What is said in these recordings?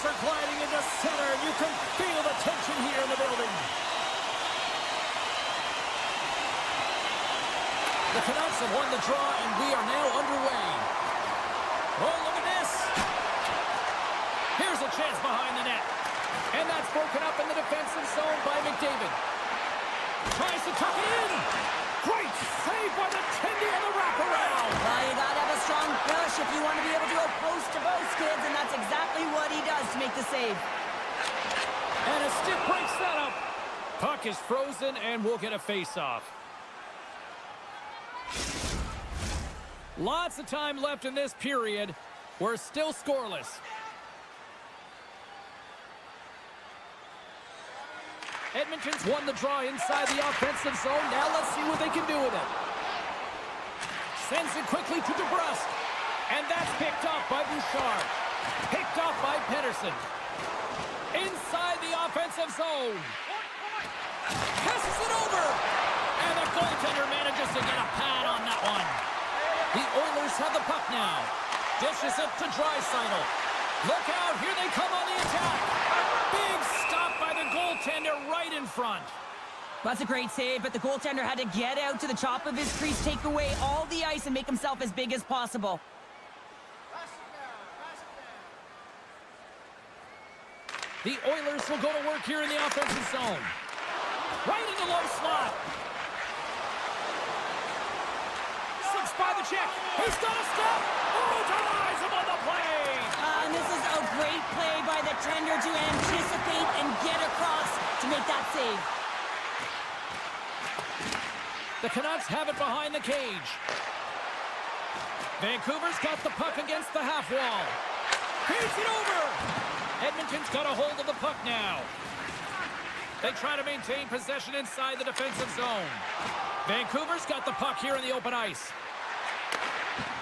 Oilers are gliding into center. You can feel the tension here in the building. The Canucks have won the draw, and we are now underway. Oh, look at this. Here's a chance behind the net. And that's broken up in the defensive zone by McDavid. Tries to tuck it in. Great save by the Tendy and the wraparound. Well, you got to have a strong push if you want to be able to go post to post, kids, and that's exactly what he does to make the save. And a stick breaks that up. Puck is frozen, and we'll get a face-off. Lots of time left in this period. We're still scoreless. Edmonton's won the draw inside the offensive zone. Now let's see what they can do with it. Sends it quickly to DeBrusque. And that's picked off by Bouchard. Picked off by Pedersen. Inside the offensive zone. Passes it over. And the goaltender manages to get a pad on that one. The Oilers have the puck now. Dishes it to Draisaitl. Look out, here they come on the attack. Big stop by the goaltender right in front. That's a great save, but the goaltender had to get out to the top of his crease, take away all the ice, and make himself as big as possible. The Oilers will go to work here in the offensive zone. Right in the low slot. By the check. He's got a step. Oh, denies him on the play. And this is a great play by the tender to anticipate and get across to make that save. The Canucks have it behind the cage. Vancouver's got the puck against the half wall. Feeds it over. Edmonton's got a hold of the puck now. They try to maintain possession inside the defensive zone. Vancouver's got the puck here in the open ice.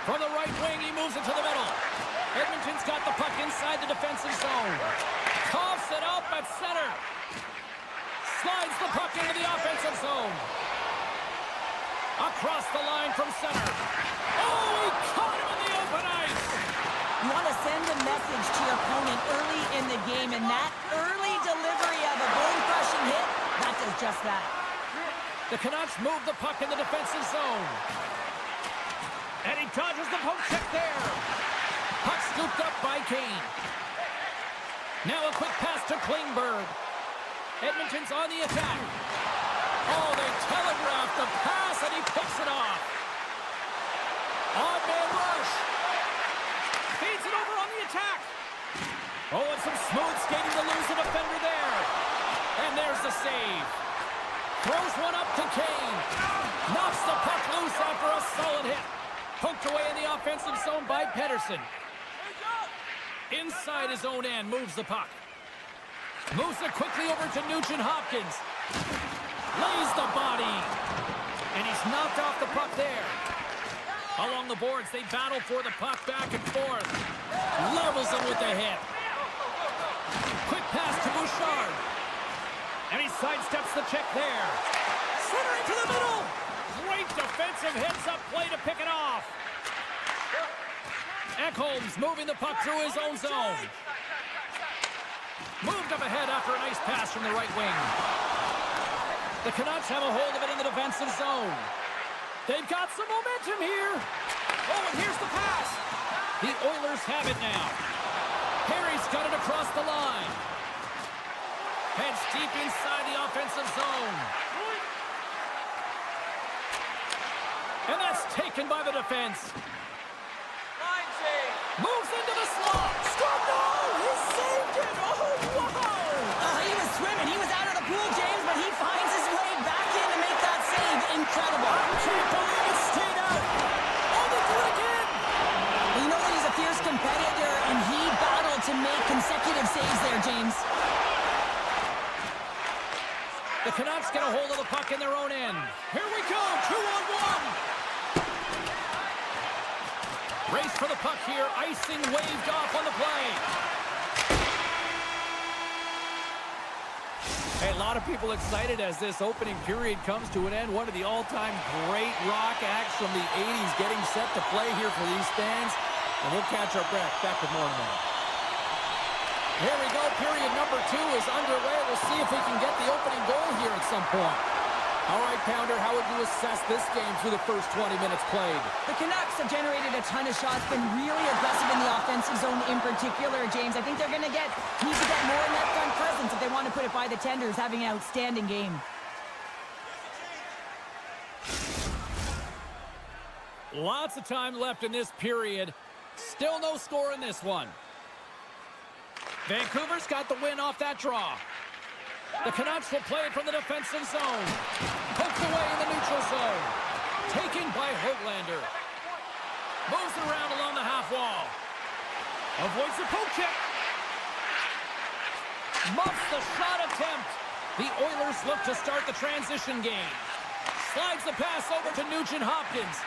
From the right wing, he moves it to the middle. Edmonton's got the puck inside the defensive zone. Coughs it up at center. Slides the puck into the offensive zone. Across the line from center. Oh, he caught him in the open ice. You want to send a message to your opponent early in the game, and that early delivery of a bone-crushing hit, that does just that. The Canucks move the puck in the defensive zone. And he dodges the poke check there. Puck scooped up by Kane. Now a quick pass to Klingberg. Edmonton's on the attack. Oh, they telegraphed the pass, and he picks it off. Odd man rush. Feeds it over on the attack. Oh, and some smooth skating to lose the defender there. And there's the save. Throws one up to Kane. Knocks the puck loose after a solid hit. Poked away in the offensive zone by Pedersen. Inside his own end, moves the puck. Moves it quickly over to Nugent-Hopkins. Lays the body. And he's knocked off the puck there. Along the boards, they battle for the puck back and forth. Levels him with the hit. Quick pass to Bouchard. And he sidesteps the check there. Centering to the middle. Great defensive heads-up play to pick it off. Ekholm's moving the puck through his own zone. Moved up ahead after a nice pass from the right wing. The Canucks have a hold of it in the defensive zone. They've got some momentum here. Oh, and here's the pass. The Oilers have it now. Harry's got it across the line. Heads deep inside the offensive zone. And that's taken by the defense. Moves into the slot. Scored! No! He saved it! Oh, wow! He was swimming. He was out of the pool, James, but he finds his way back in to make that save. Incredible. I can't believe it stayed out. Oh, they do it again! Well, you know that he's a fierce competitor, and he battled to make consecutive saves there, James. The Canucks get a hold of the puck in their own end. Here we go, 2-on-1. Race for the puck here, icing waved off on the play. Hey, a lot of people excited as this opening period comes to an end. One of the all-time great rock acts from the 80s getting set to play here for these fans. And we'll catch our breath. Back with more in a minute. Here we go. Period number 2 is underway. We'll see if we can get the opening goal here at some point. All right, Pounder, how would you assess this game through the first 20 minutes played? The Canucks have generated a ton of shots, been really aggressive in the offensive zone in particular, James. I think they're going to need to get more in that front presence if they want to put it by the tenders, having an outstanding game. Lots of time left in this period. Still no score in this one. Vancouver's got the win off that draw. The Canucks will play it from the defensive zone. Poked away in the neutral zone. Taken by Höglander. Moves it around along the half wall. Avoids the poke check. Muffs the shot attempt. The Oilers look to start the transition game. Slides the pass over to Nugent-Hopkins.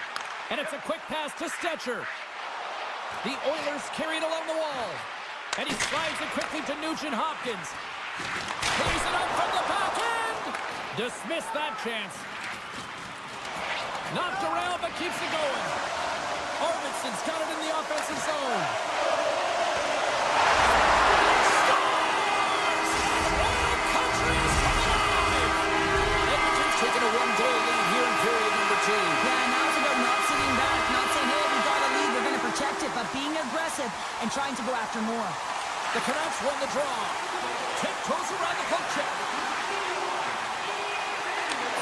And it's a quick pass to Stetcher. The Oilers carry it along the wall. And he slides it quickly to Nugent-Hopkins. Plays it up from the back end. Dismissed that chance. Knocked around, but keeps it going. Arvidsson's got it in the offensive zone. Scores! Oil Country is coming alive! Edmonton's taking a 1-goal lead here in period number 2. Yeah, now it's about not sitting back, not saying, hey, we got a lead, we're going to protect it, but being aggressive and trying to go after more. The Canucks won the draw. Tiptoes around the poke check.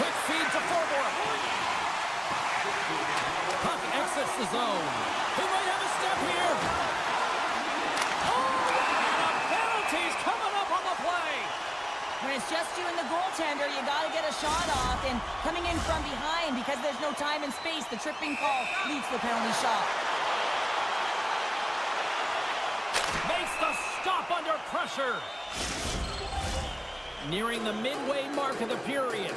Quick feed to Forbort. Puck exits the zone. He might have a step here. Oh, and a penalty's coming up on the play. When it's just you and the goaltender, you got to get a shot off, and coming in from behind because there's no time and space, the tripping call leads to the penalty shot. Makes the stop under pressure. Nearing the midway mark of the period.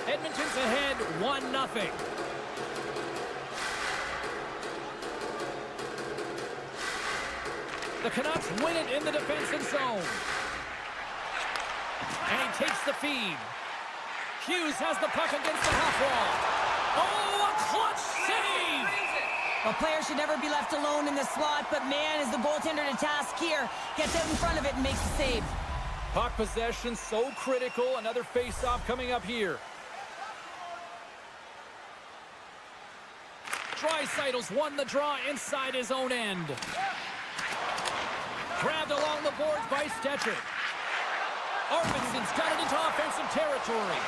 Edmonton's ahead 1-0. The Canucks win it in the defensive zone. And he takes the feed. Hughes has the puck against the half wall. Oh, a clutch save! Well, players should never be left alone in the slot, but man, is the goaltender to task here. Gets out in front of it and makes the save. Puck possession so critical. Another face-off coming up here. Draisaitl's won the draw inside his own end. Grabbed along the boards by Stetcher. Arvidsson's got it into offensive territory.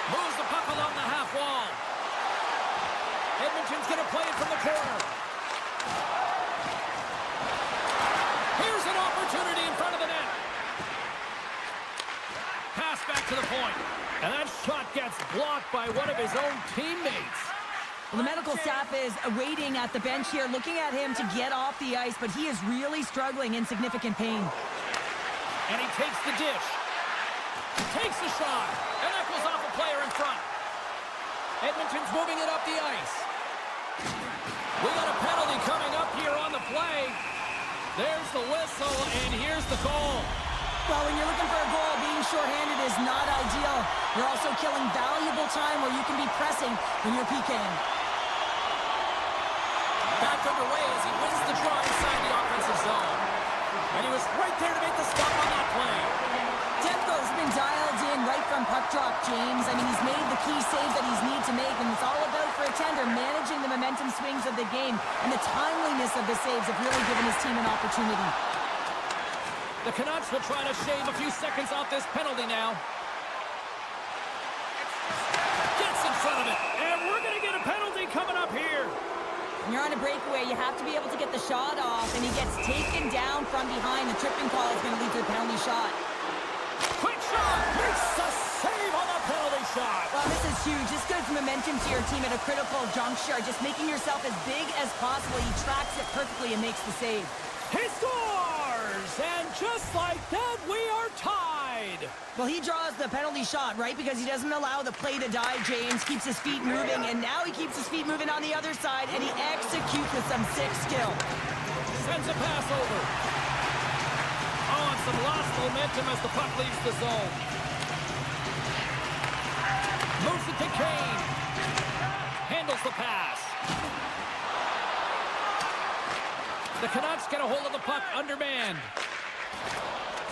Moves the puck along the half wall. Edmonton's going to play it from the corner. Here's an opportunity in front of the net. Pass back to the point. And that shot gets blocked by one of his own teammates. Well, the medical staff is waiting at the bench here, looking at him to get off the ice, but he is really struggling in significant pain. And he takes the dish. Takes the shot. And that goes off a player in front. Edmonton's moving it up the ice. We got a penalty coming up here on the play. There's the whistle, and here's the call. Well, when you're looking for a goal, being shorthanded is not ideal. You're also killing valuable time where you can be pressing when you're PKing. Back underway as he wins the draw inside the offensive zone. And he was right there to make the stop on that play. Demko's been dialed in right from puck drop, James. I mean, he's made the key saves that he's need to make, and it's all about, for a tender, managing the momentum swings of the game, and the timeliness of the saves have really given his team an opportunity. The Canucks will try to shave a few seconds off this penalty now. Gets in front of it, and we're going to get a penalty coming up here. When you're on a breakaway, you have to be able to get the shot off, and he gets taken down from behind. The tripping call is going to lead to a penalty shot. Quick shot! Makes the save on the penalty shot! Well, this is huge. This gives momentum to your team at a critical juncture. Just making yourself as big as possible. He tracks it perfectly and makes the save. He scores! And just like that, we are tied! Well, he draws the penalty shot, right? Because he doesn't allow the play to die, James. Keeps his feet moving, and now he keeps his feet moving on the other side, and he executes with some sick skill. Sends a pass over. Oh, and some lost momentum as the puck leaves the zone. Moves it to Kane. Handles the pass. The Canucks get a hold of the puck undermanned.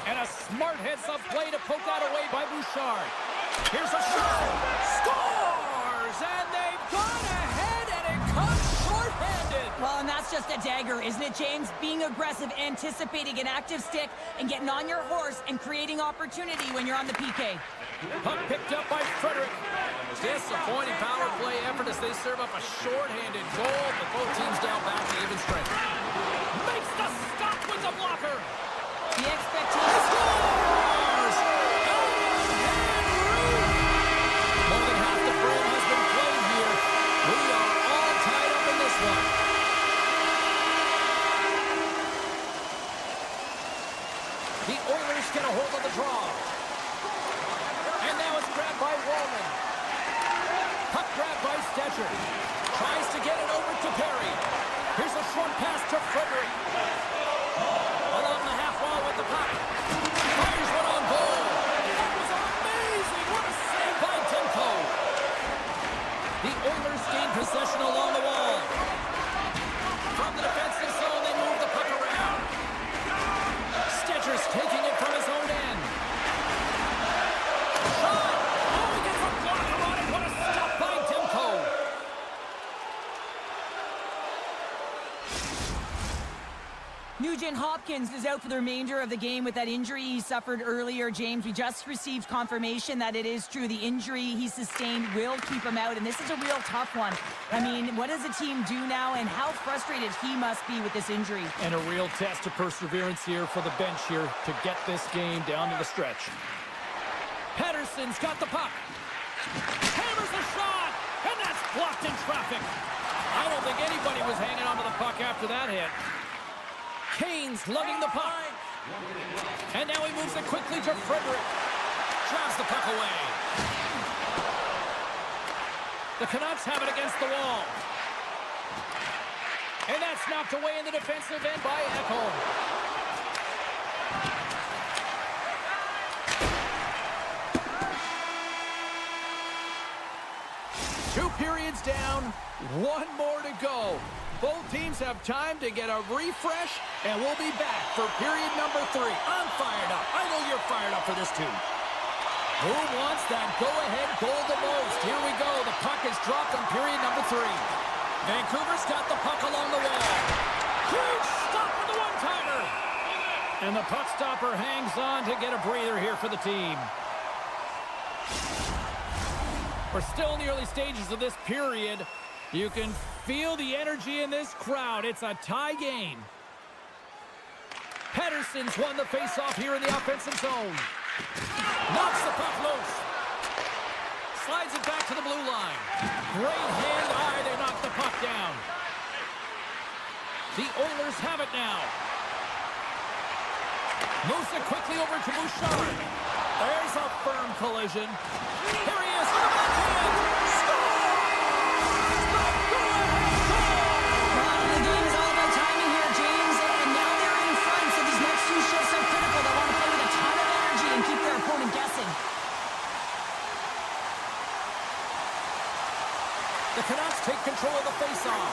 And a smart heads-up play to poke that away by Bouchard. Here's a shot. Scores! And they've gone ahead, and it comes short-handed. Well, and that's just a dagger, isn't it, James? Being aggressive, anticipating an active stick, and getting on your horse and creating opportunity when you're on the PK. Puck picked up by Frederick. Disappointing power play effort as they serve up a short-handed goal, but both teams down back to even strength. Makes the stop with the blocker. The expectation Scores! More than half the frame has been played here. We are all tied up in this one. The Oilers get a hold of the draw. And now it's grabbed by Wallman. Puck grabbed by Stetcher. Tries to get it over to Perry. Here's a short pass to Frederick. Along the half wall with the puck. Fires one on goal. That was amazing. What a save by Demko. The Oilers gain possession along the wall. From the defensive zone, they move the puck around. Stetcher's taking it from his own end. Shot! Oh, he gets a blocker on it. What a stop by Demko. Nugent Hopkins is out for the remainder of the game with that injury he suffered earlier. James, we just received confirmation that it is true. The injury he sustained will keep him out, and this is a real tough one. I mean, what does the team do now, and how frustrated he must be with this injury? And a real test of perseverance here for the bench here to get this game down to the stretch. Pettersson's got the puck. Hammers the shot, and that's blocked in traffic. I don't think anybody was hanging onto the puck after that hit. Kane's lugging the puck. And now he moves it quickly to Frederick. Drives the puck away. The Canucks have it against the wall. And that's knocked away in the defensive end by Ekholm. Two periods down, one more to go. Both teams have time to get a refresh, and we'll be back for period number 3. I'm fired up. I know you're fired up for this too. Who wants that go-ahead goal the most? Here we go. The puck is dropped on period number 3. Vancouver's got the puck along the wall. Huge stop with the one-timer. And the puck stopper hangs on to get a breather here for the team. We're still in the early stages of this period. You can feel the energy in this crowd. It's a tie game. Pettersson's won the face-off here in the offensive zone. Knocks the puck loose. Slides it back to the blue line. Great hand-eye. They knock the puck down. The Oilers have it now. Moves it quickly over to Bouchard. There's a firm collision. Here he is with the backhand. The Canucks take control of the face-off.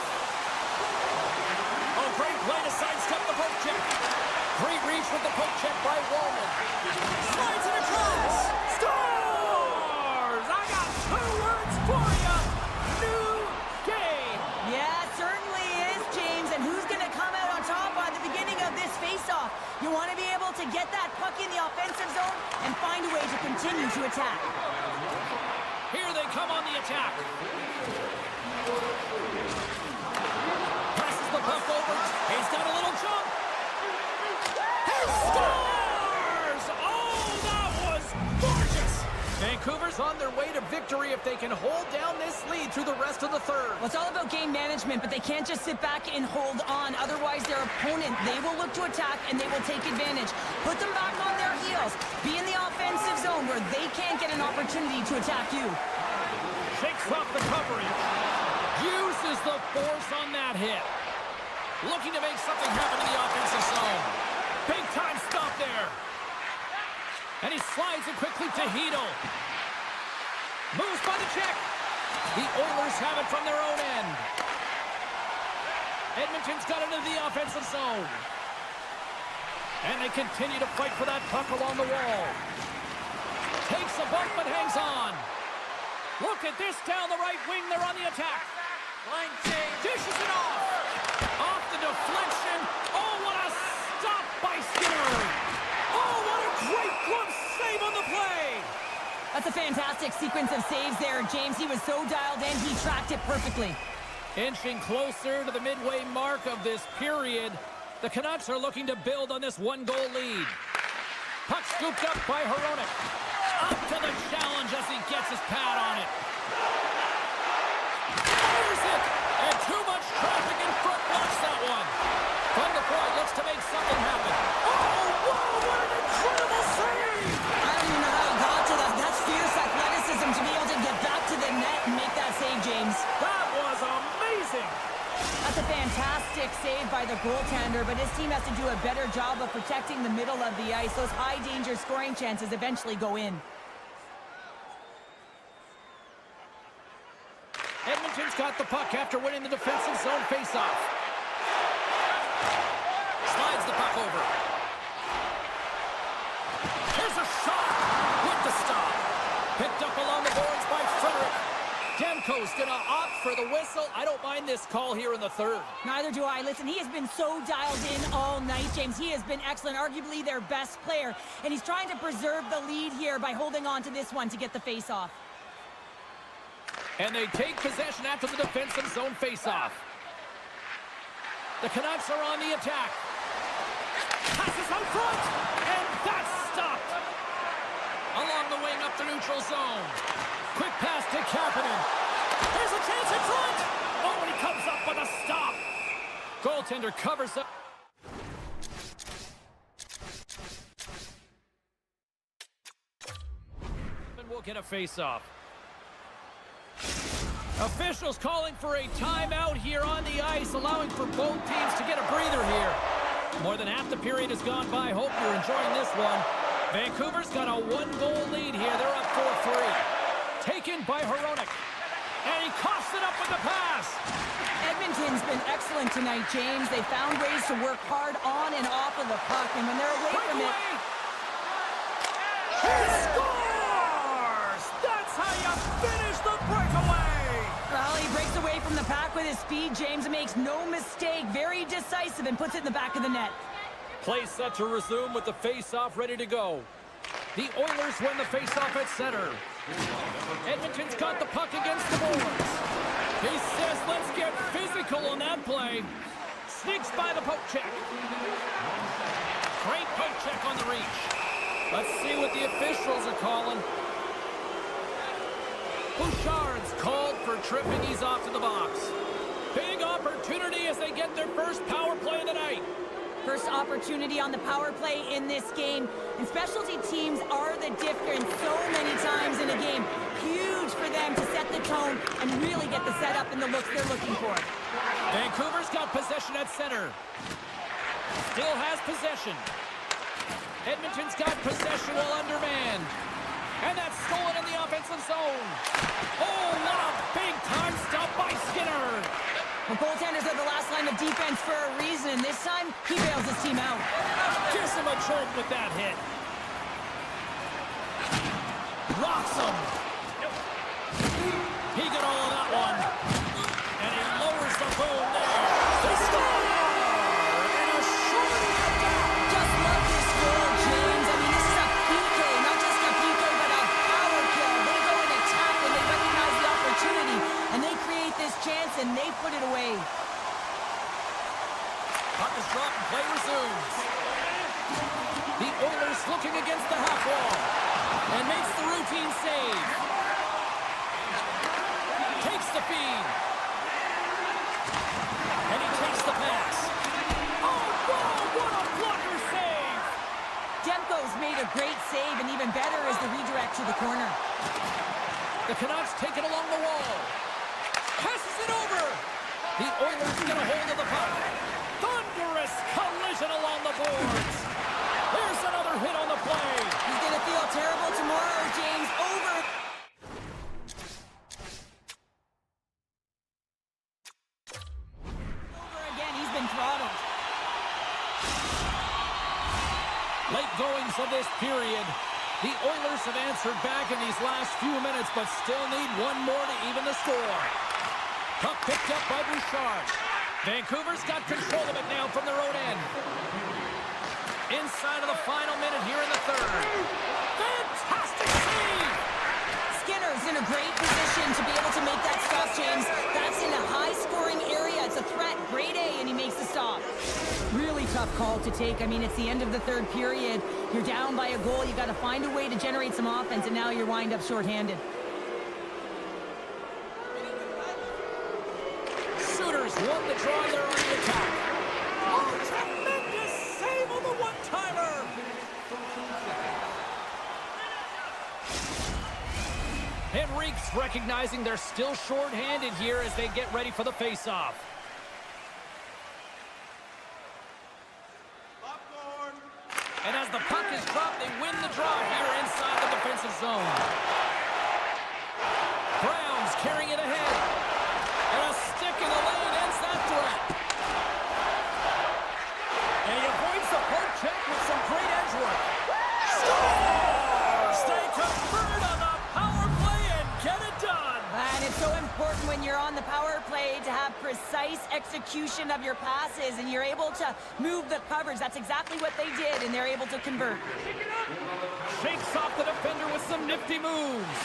Oh, great play to sidestep the poke check. Great reach with the poke check by Wallman. Slides it across. Scores! I got 2 words for you. New game. Yeah, it certainly is, James. And who's going to come out on top by the beginning of this face-off? You want to be able to get that puck in the offensive zone and find a way to continue to attack. Here they come on the attack. Passes the puck over. He's got a little jump. He scores! Oh, that was gorgeous! Vancouver's on their way to victory if they can hold down this lead through the rest of the third. Well, it's all about game management, but they can't just sit back and hold on. Otherwise, their opponent, they will look to attack and they will take advantage. Put them back on their heels. Be in the offensive zone where they can't get an opportunity to attack you. Shakes off the coverage. Uses the force on that hit. Looking to make something happen in the offensive zone. Big time stop there. And he slides it quickly to Hedl. Moves by the check. The Oilers have it from their own end. Edmonton's got it into the offensive zone. And they continue to fight for that puck along the wall. Takes a bump but hangs on. Look at this down the right wing. They're on the attack. Line change. Dishes it off. Off the deflection. Oh, what a stop by Skinner. Oh, what a great glove save on the play. That's a fantastic sequence of saves there, James. He was so dialed in, he tracked it perfectly. Inching closer to the midway mark of this period. The Canucks are looking to build on this one-goal lead. Puck scooped up by Hronek. Up to the challenge as he gets his pad on it. Here's it! And too much traffic in front blocks that one. From the point, looks to make something happen. Oh, wow, what an incredible save! I don't even know how he got to that. That's fierce athleticism to be able to get back to the net and make that save, James. That was amazing! That's a fantastic save by the goaltender, but his team has to do a better job of protecting the middle of the ice. Those high-danger scoring chances eventually go in. Edmonton's got the puck after winning the defensive zone faceoff. Slides the puck over. Here's a shot with the stop. Picked up along the boards by Frederick. Demko's gonna opt for the whistle. I don't mind this call here in the third. Neither do I. Listen, he has been so dialed in all night, James. He has been excellent, arguably their best player, and he's trying to preserve the lead here by holding on to this one to get the face-off. And they take possession after the defensive zone faceoff. The Canucks are on the attack. Passes out front, and that's stopped. Along the wing up the neutral zone. Quick pass to Kapanen. There's a chance in front. Oh, and he comes up with a stop. Goaltender covers up. And we'll get a face-off. Officials calling for a timeout here on the ice, allowing for both teams to get a breather here. More than half the period has gone by. Hope you're enjoying this one. Vancouver's got a one-goal lead here. They're up 4-3. Taken by Hronek. And he coughs it up with the pass. Edmonton's been excellent tonight, James. They found ways to work hard on and off of the puck, and when they're away from it... He scores! That's how you finish the breakaway! Well, he breaks away from the pack with his speed, James, and makes no mistake. Very decisive and puts it in the back of the net. Play set to resume with the face-off ready to go. The Oilers win the face-off at center. Edmonton's got the puck against the boards. He says, let's get physical on that play. Sneaks by the poke check. Great poke check on the reach. Let's see what the officials are calling. Bouchard's called for tripping. He's off to the box. Big opportunity as they get their first power play of the night. First opportunity on the power play in this game. And specialty teams are the difference so many times in a game. Huge for them to set the tone and really get the setup and the looks they're looking for. Vancouver's got possession at center. Still has possession. Edmonton's got possession while undermanned. And that's stolen in the offensive zone. Oh, what a big-time stop by Skinner. The goaltenders are the last line of defense for a reason, and this time, he bails his team out. Gives him a jolt with that hit. Rocks him. He got all of that one. And he lowers the boom there. They score! And a short Just love this goal, James. I mean, this is a PK, not just a PK, but a power kill. They go and attack when they recognize the opportunity, and they create this chance, and they put it away. Puck is dropped and play resumes. The Oilers looking against the half wall. And makes the routine save. Takes the feed. And he takes the pass. Oh, wow, what a blocker save! Demko's made a great save, and even better is the redirect to the corner. The Canucks take it along the wall. Passes it over. The Oilers get a hold of the puck. Thunderous collision along the boards. There's another hit on the play. He's going to feel terrible tomorrow, James. Over again. He's been throttled. saves of this period. The Oilers have answered back in these last few minutes, but still need one more to even the score. Puck picked up by Bouchard. Vancouver's got control of it now from their own end. Inside of the final minute here in the third. Fantastic save! Skinner's in a great position to be able to make that stop, James. That's in a high-scoring area. It's a threat. Grade A, and he makes the stop. Really tough call to take. I mean, it's the end of the third period. You're down by a goal. You got to find a way to generate some offense, and now you're wind up shorthanded. Shooters won the draw there on the attack. Oh, tremendous save on the one-timer! Henrique's recognizing they're still shorthanded here as they get ready for the face-off. And as the puck is dropped, they win the draw here inside the defensive zone. Brown's carrying it ahead. And a stick in the lane ends that threat. And he avoids the poke check with some great edge work. Scores! They convert on the power play and get it done. And it's so important when you're on the power play to have precise execution of your passes, and you're able to move the coverage. That's exactly what they did, and they're able to convert. Shakes off the defender with some nifty moves.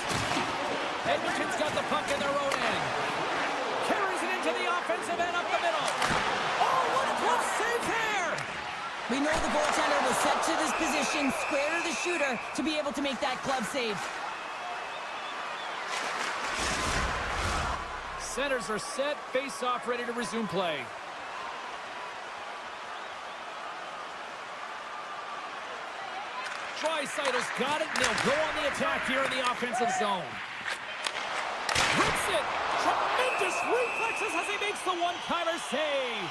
Edmonton's got the puck in their own end. Carries it into the offensive end up the middle. Oh, what a glove save there! We know the goaltender was set to this position, square to the shooter, to be able to make that glove save. Centers are set, face-off ready to resume play. Draisaitl's got it, and they'll go on the attack here in the offensive zone. Rips it! Tremendous reflexes as he makes the one-timer save!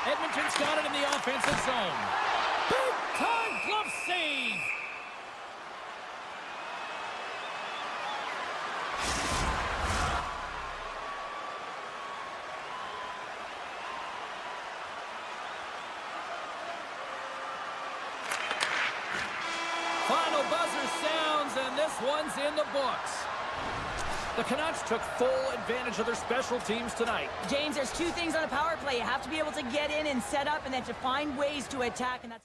Edmonton's got it in the offensive zone. Big-time glove save! Final buzzer sounds, and this one's in the books. The Canucks took full advantage of their special teams tonight. James, there's two things on a power play. You have to be able to get in and set up, and then to find ways to attack, and that's...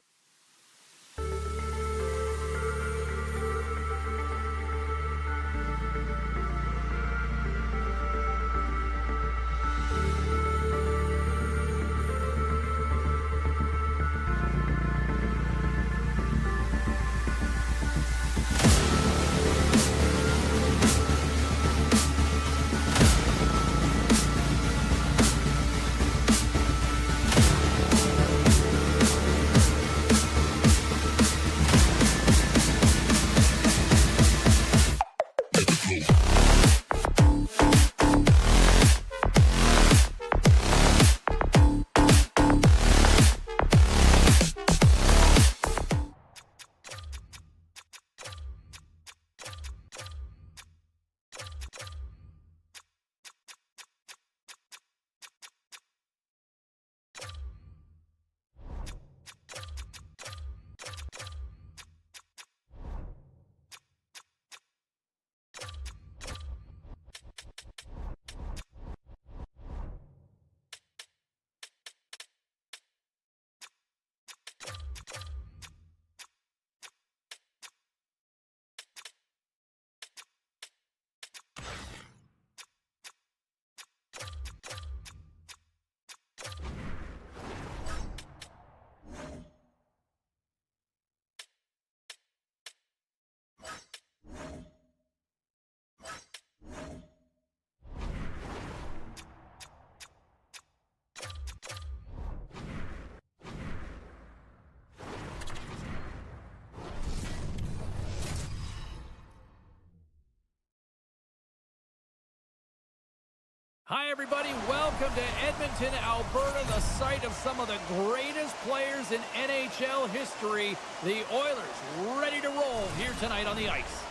Hi, everybody. Welcome to Edmonton, Alberta, the site of some of the greatest players in NHL history. The Oilers ready to roll here tonight on the ice.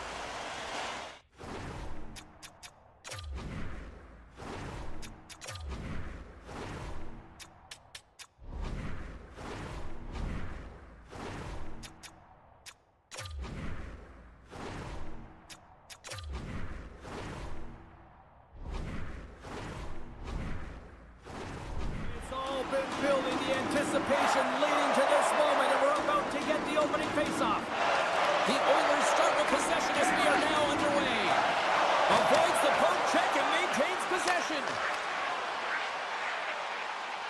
anticipation leading to this moment, and we're about to get the opening faceoff. The Oilers start with possession as we are now underway. Avoids the poke check and maintains possession.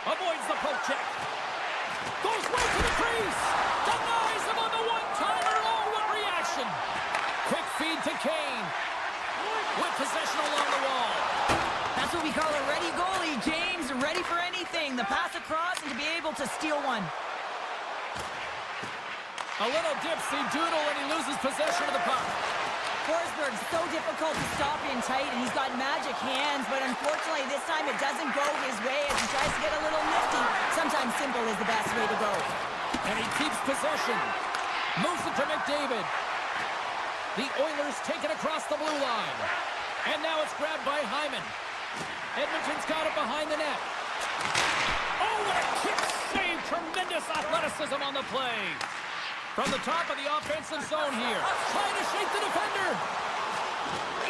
Avoids the poke check. Goes right to the crease. Denies him on the one-timer. Oh, what reaction. Quick feed to Kane. With possession along the wall. That's what we call a ready goalie, James. Ready for anything. The pass across and to be able to steal one. A little dipsy doodle and he loses possession of the puck. Forsberg's so difficult to stop in tight, and he's got magic hands, but unfortunately this time it doesn't go his way as he tries to get a little nifty. Sometimes simple is the best way to go. And he keeps possession. Moves it to McDavid. The Oilers take it across the blue line. And now it's grabbed by Hyman. Edmonton's got it behind the net. Oh, what a kick save. Tremendous athleticism on the play. From the top of the offensive zone here. Trying to shake the defender.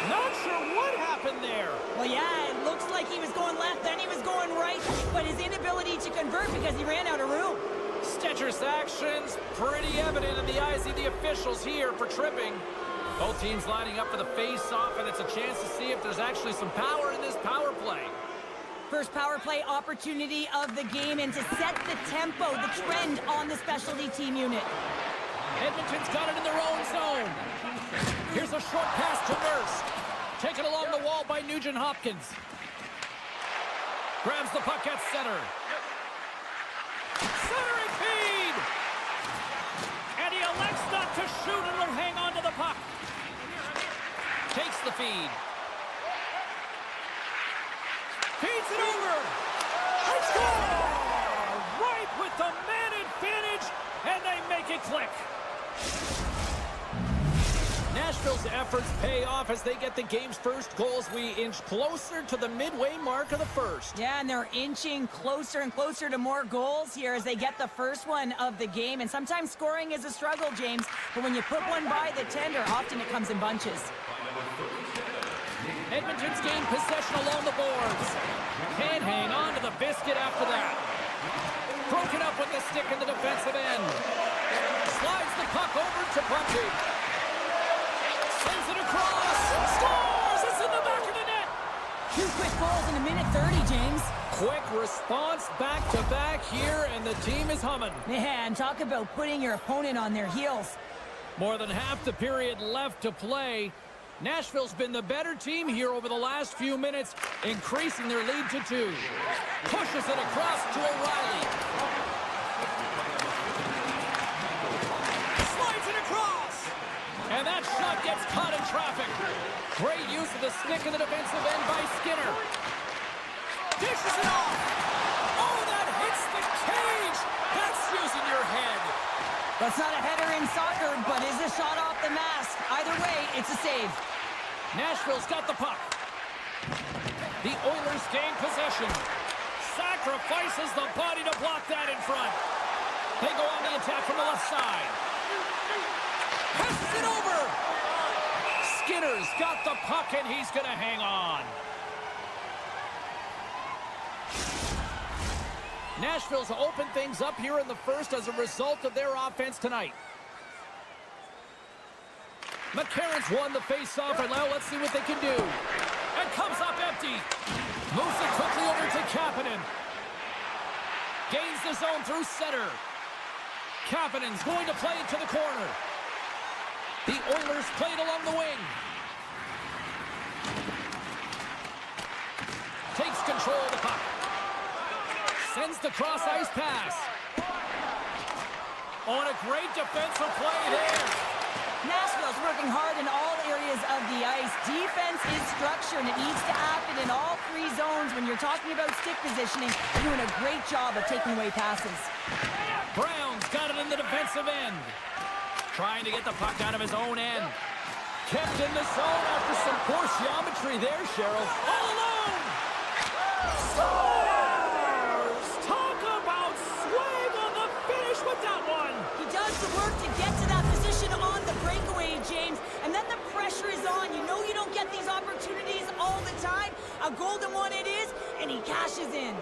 Not sure what happened there. Well, yeah, it looks like he was going left, then he was going right, but his inability to convert because he ran out of room. Stetcher's actions pretty evident in the eyes of the officials here for tripping. Both teams lining up for the face-off, and it's a chance to see if there's actually some power in this power play. First power play opportunity of the game, and to set the tempo, the trend on the specialty team unit. Edmonton's got it in their own zone. Here's a short pass to Nurse. Taken along the wall by Nugent-Hopkins. Grabs the puck at center. Centering feed! And he elects not to shoot and will hang on to the puck. Takes the feed. Feeds it over. Score! Right with the man advantage, and they make it click. Nashville's efforts pay off as they get the game's first goals. We inch closer to the midway mark of the first. Yeah, and they're inching closer and closer to more goals here as they get the first one of the game. And sometimes scoring is a struggle, James, but when you put one by the tender, often it comes in bunches. Edmonton's gained possession along the boards. Can't hang on to the biscuit after that. Broken up with the stick in the defensive end. Slides the puck over to Bunty. Sends it across. Scores! It's in the back of the net. 2 quick goals in a minute 30, James. Quick response back-to-back here, and the team is humming. Man, talk about putting your opponent on their heels. More than half the period left to play. Nashville's been the better team here over the last few minutes, increasing their lead to 2. Pushes it across to O'Reilly. Slides it across. And that shot gets caught in traffic. Great use of the stick in the defensive end by Skinner. Dishes it off. Oh, that hits the cage. That's using your head. That's not a header in soccer, but is a shot off the mask. Either way, it's a save. Nashville's got the puck. The Oilers gain possession. Sacrifices the body to block that in front. They go on the attack from the left side. Passes it over. Skinner's got the puck, and he's going to hang on. Nashville's opened things up here in the first as a result of their offense tonight. McCarron's won the face-off, and now let's see what they can do. And comes up empty. Moves it quickly over to Kapanen. Gains the zone through center. Kapanen's going to play it to the corner. The Oilers play it along the wing. Takes control of the puck. Sends the cross-ice pass. On a great defensive play there. Nashville's working hard in all areas of the ice. Defense is structure, and it needs to happen in all 3 zones. When you're talking about stick positioning, you're doing a great job of taking away passes. Brown's got it in the defensive end. Trying to get the puck out of his own end. Kept in the zone after some poor geometry there, Cheryl. All alone! Scores! Talk about swag on the finish with that one! He does the work to get to that position on the breakaway, James, and then the pressure is on. You know you don't get these opportunities all the time. A golden one it is, and he cashes in.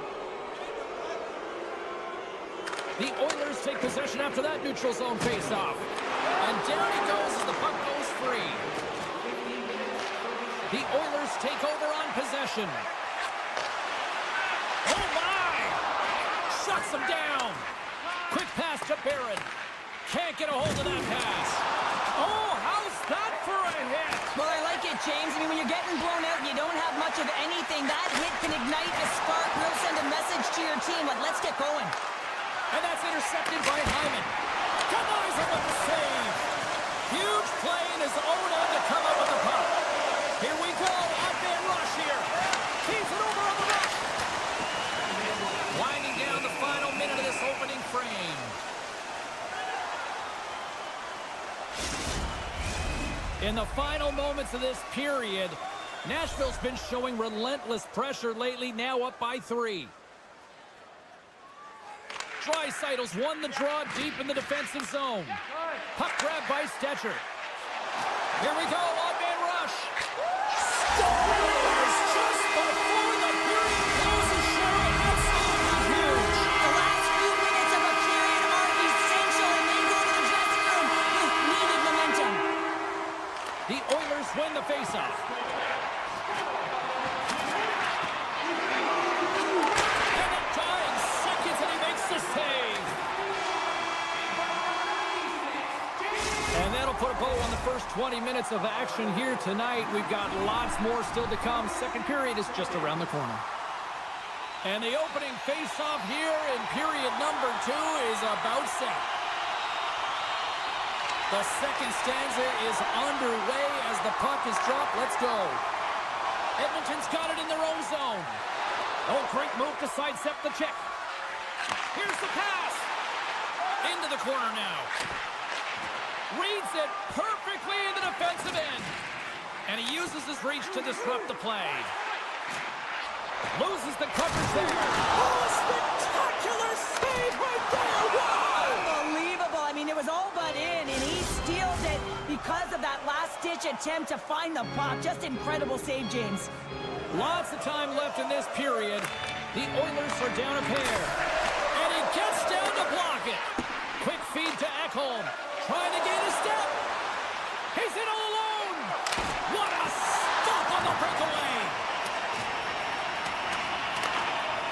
The Oilers take possession after that neutral zone faceoff. And down he goes as the puck goes free. The Oilers take over on possession. Oh, my! Shuts him down. Quick pass to Barron. Can't get a hold of that pass. Oh, how's that for a hit? Well, I like it, James. I mean, when you're getting blown out and you don't have much of anything, that hit can ignite a spark. Will send a message to your team, like, let's get going. And that's intercepted by Hyman. Denies him with the save. Huge play in his own end to come up with the puck. Here we go. Up-man rush here. Keeps it over on the rush. Winding down the final minute of this opening frame. In the final moments of this period, Nashville's been showing relentless pressure lately, now up by 3. Draisaitl's won the draw deep in the defensive zone. Puck grab by Stetcher. Here we go, odd-man rush. Scores just before the period closes, Cheryl. Absolutely huge. The last few minutes of a period are essential, and they go to the dressing room with needed momentum. The Oilers win the faceoff. And in dying seconds, and he makes the save. And that'll put a bow on the first 20 minutes of action here tonight. We've got lots more still to come. Second period is just around the corner. And the opening face-off here in period number 2 is about set. The second stanza is underway as the puck is dropped. Let's go. Edmonton's got it in their own zone. Oh, great move to sidestep the check. Here's the pass. Into the corner now. Reads it perfectly in the defensive end. And he uses his reach to disrupt the play. Loses the coverage there. Oh, spectacular save right there. Wow! Unbelievable. I mean, it was all but in, and he steals it because of that last-ditch attempt to find the puck. Just incredible save, James. Lots of time left in this period. The Oilers are down a pair. And he gets down to block it. Quick feed to Ekholm. Trying to gain a step. He's in all alone. What a stop on the breakaway.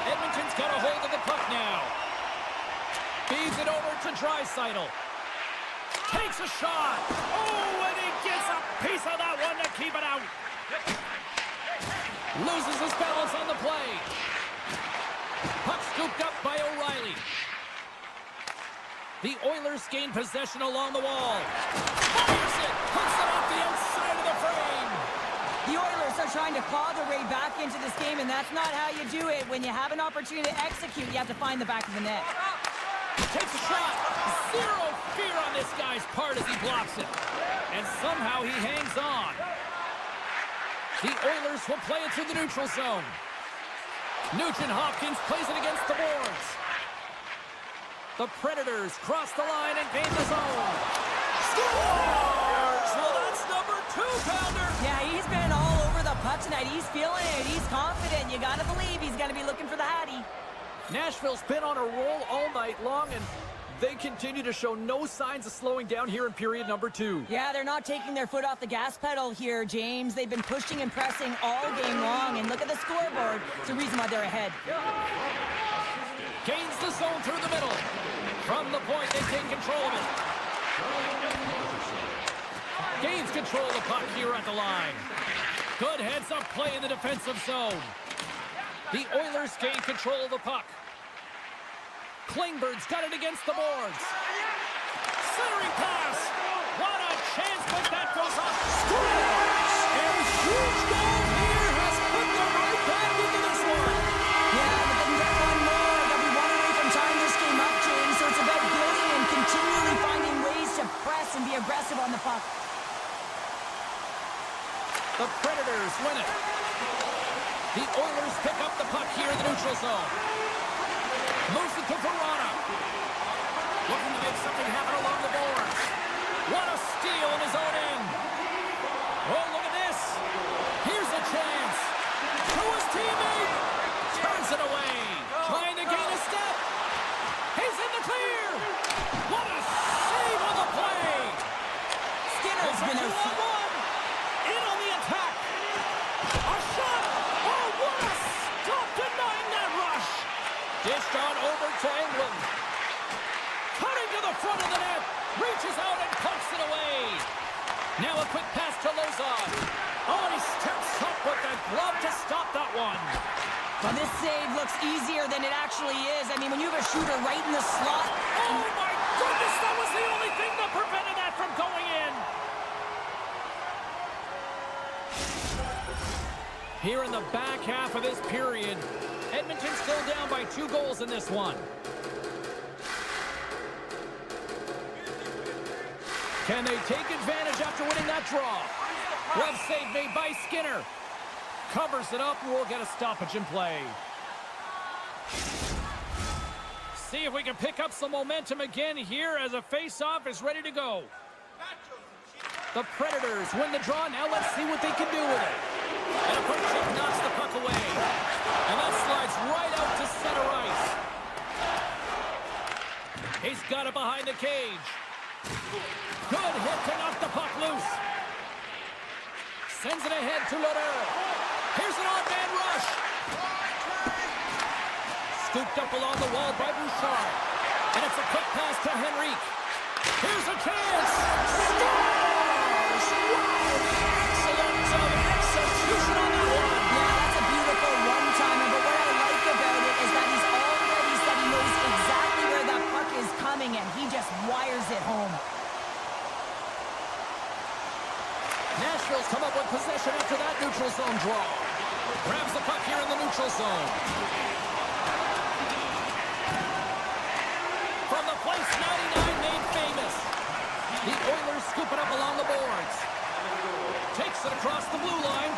Edmonton's got a hold of the puck now. Feeds it over to Draisaitl. Takes a shot. Oh, and he gets a piece of that one to keep it out. Loses his balance on the play. Puck scooped up by O'Reilly. The Oilers gain possession along the wall. Fires it. Puts it off the outside of the frame. The Oilers are trying to claw their way back into this game, and that's not how you do it. When you have an opportunity to execute, you have to find the back of the net. Takes a shot. Zero fear on this guy's part as he blocks it. And somehow he hangs on. The Oilers will play it through the neutral zone. Nugent-Hopkins plays it against the boards. The Predators cross the line and gain the zone. Scores! Well, that's number 2-pounder. Yeah, he's been all over the puck tonight. He's feeling it. He's confident. You got to believe he's going to be looking for the Hattie. Nashville's been on a roll all night long, and they continue to show no signs of slowing down here in period number 2. Yeah, they're not taking their foot off the gas pedal here, James. They've been pushing and pressing all game long, and look at the scoreboard. It's the reason why they're ahead. Gains the zone through the middle. From the point, they take control of it. Gains control of the puck here at the line. Good heads-up play in the defensive zone. The Oilers gain control of the puck. Klingberg's got it against the boards. Centering pass. What a chance, but that goes off. Scores! And a huge goal here has put them right back into this one. Yeah, but they can get one more. They'll be one away from tying this game up, James. So it's about building and continually finding ways to press and be aggressive on the puck. The Predators win it. The Oilers pick up the puck here in the neutral zone. Moves it to Verona. Looking to make something happen along the boards. What a steal in his own end. Oh, look at this. Here's a chance. To his teammate. Turns it away. Trying to gain a step. He's in the clear. Dished on over to England. Cutting to the front of the net. Reaches out and pumps it away. Now a quick pass to Lozon. Oh, and he steps up with the glove to stop that one. Well, this save looks easier than it actually is. I mean, when you have a shooter right in the slot. Oh, my goodness, that was the only thing that prevented that from going in. Here in the back half of this period, Edmonton still down by 2 goals in this one. Can they take advantage after winning that draw? Glove save made by Skinner. Covers it up, and we'll get a stoppage in play. See if we can pick up some momentum again here as a face-off is ready to go. The Predators win the draw. Now let's see what they can do with it. And a quick check knocks the puck away. And that slides right out to center ice. He's got it behind the cage. Good hit to knock the puck loose. Sends it ahead to Lodeur. Here's an odd-man rush. Scooped up along the wall by Bouchard. And it's a quick pass to Henrique. Here's a chance. Scores! Wow! Excellent execution on that one. Yeah, that's a beautiful one-timer. But what I like about it is that he's already said he knows exactly where that puck is coming, and he just wires it home. Nashville's come up with possession after that neutral zone draw. Grabs the puck here in the neutral zone. From the place 99 made famous. The Oilers scoop it up along the boards. Takes it across the blue line.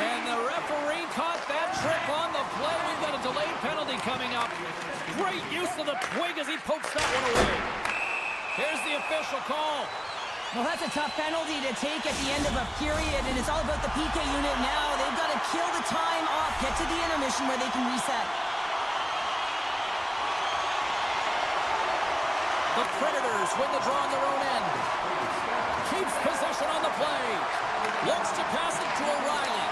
And the referee caught that trick on the play. We've got a delayed penalty coming up. Great use of the twig as he pokes that one away. Here's the official call. Well, that's a tough penalty to take at the end of a period, and it's all about the PK unit now. They've got to kill the time off, get to the intermission where they can reset. The Predators win the draw on their own end. Keeps possession on the play. Looks to pass it to O'Reilly.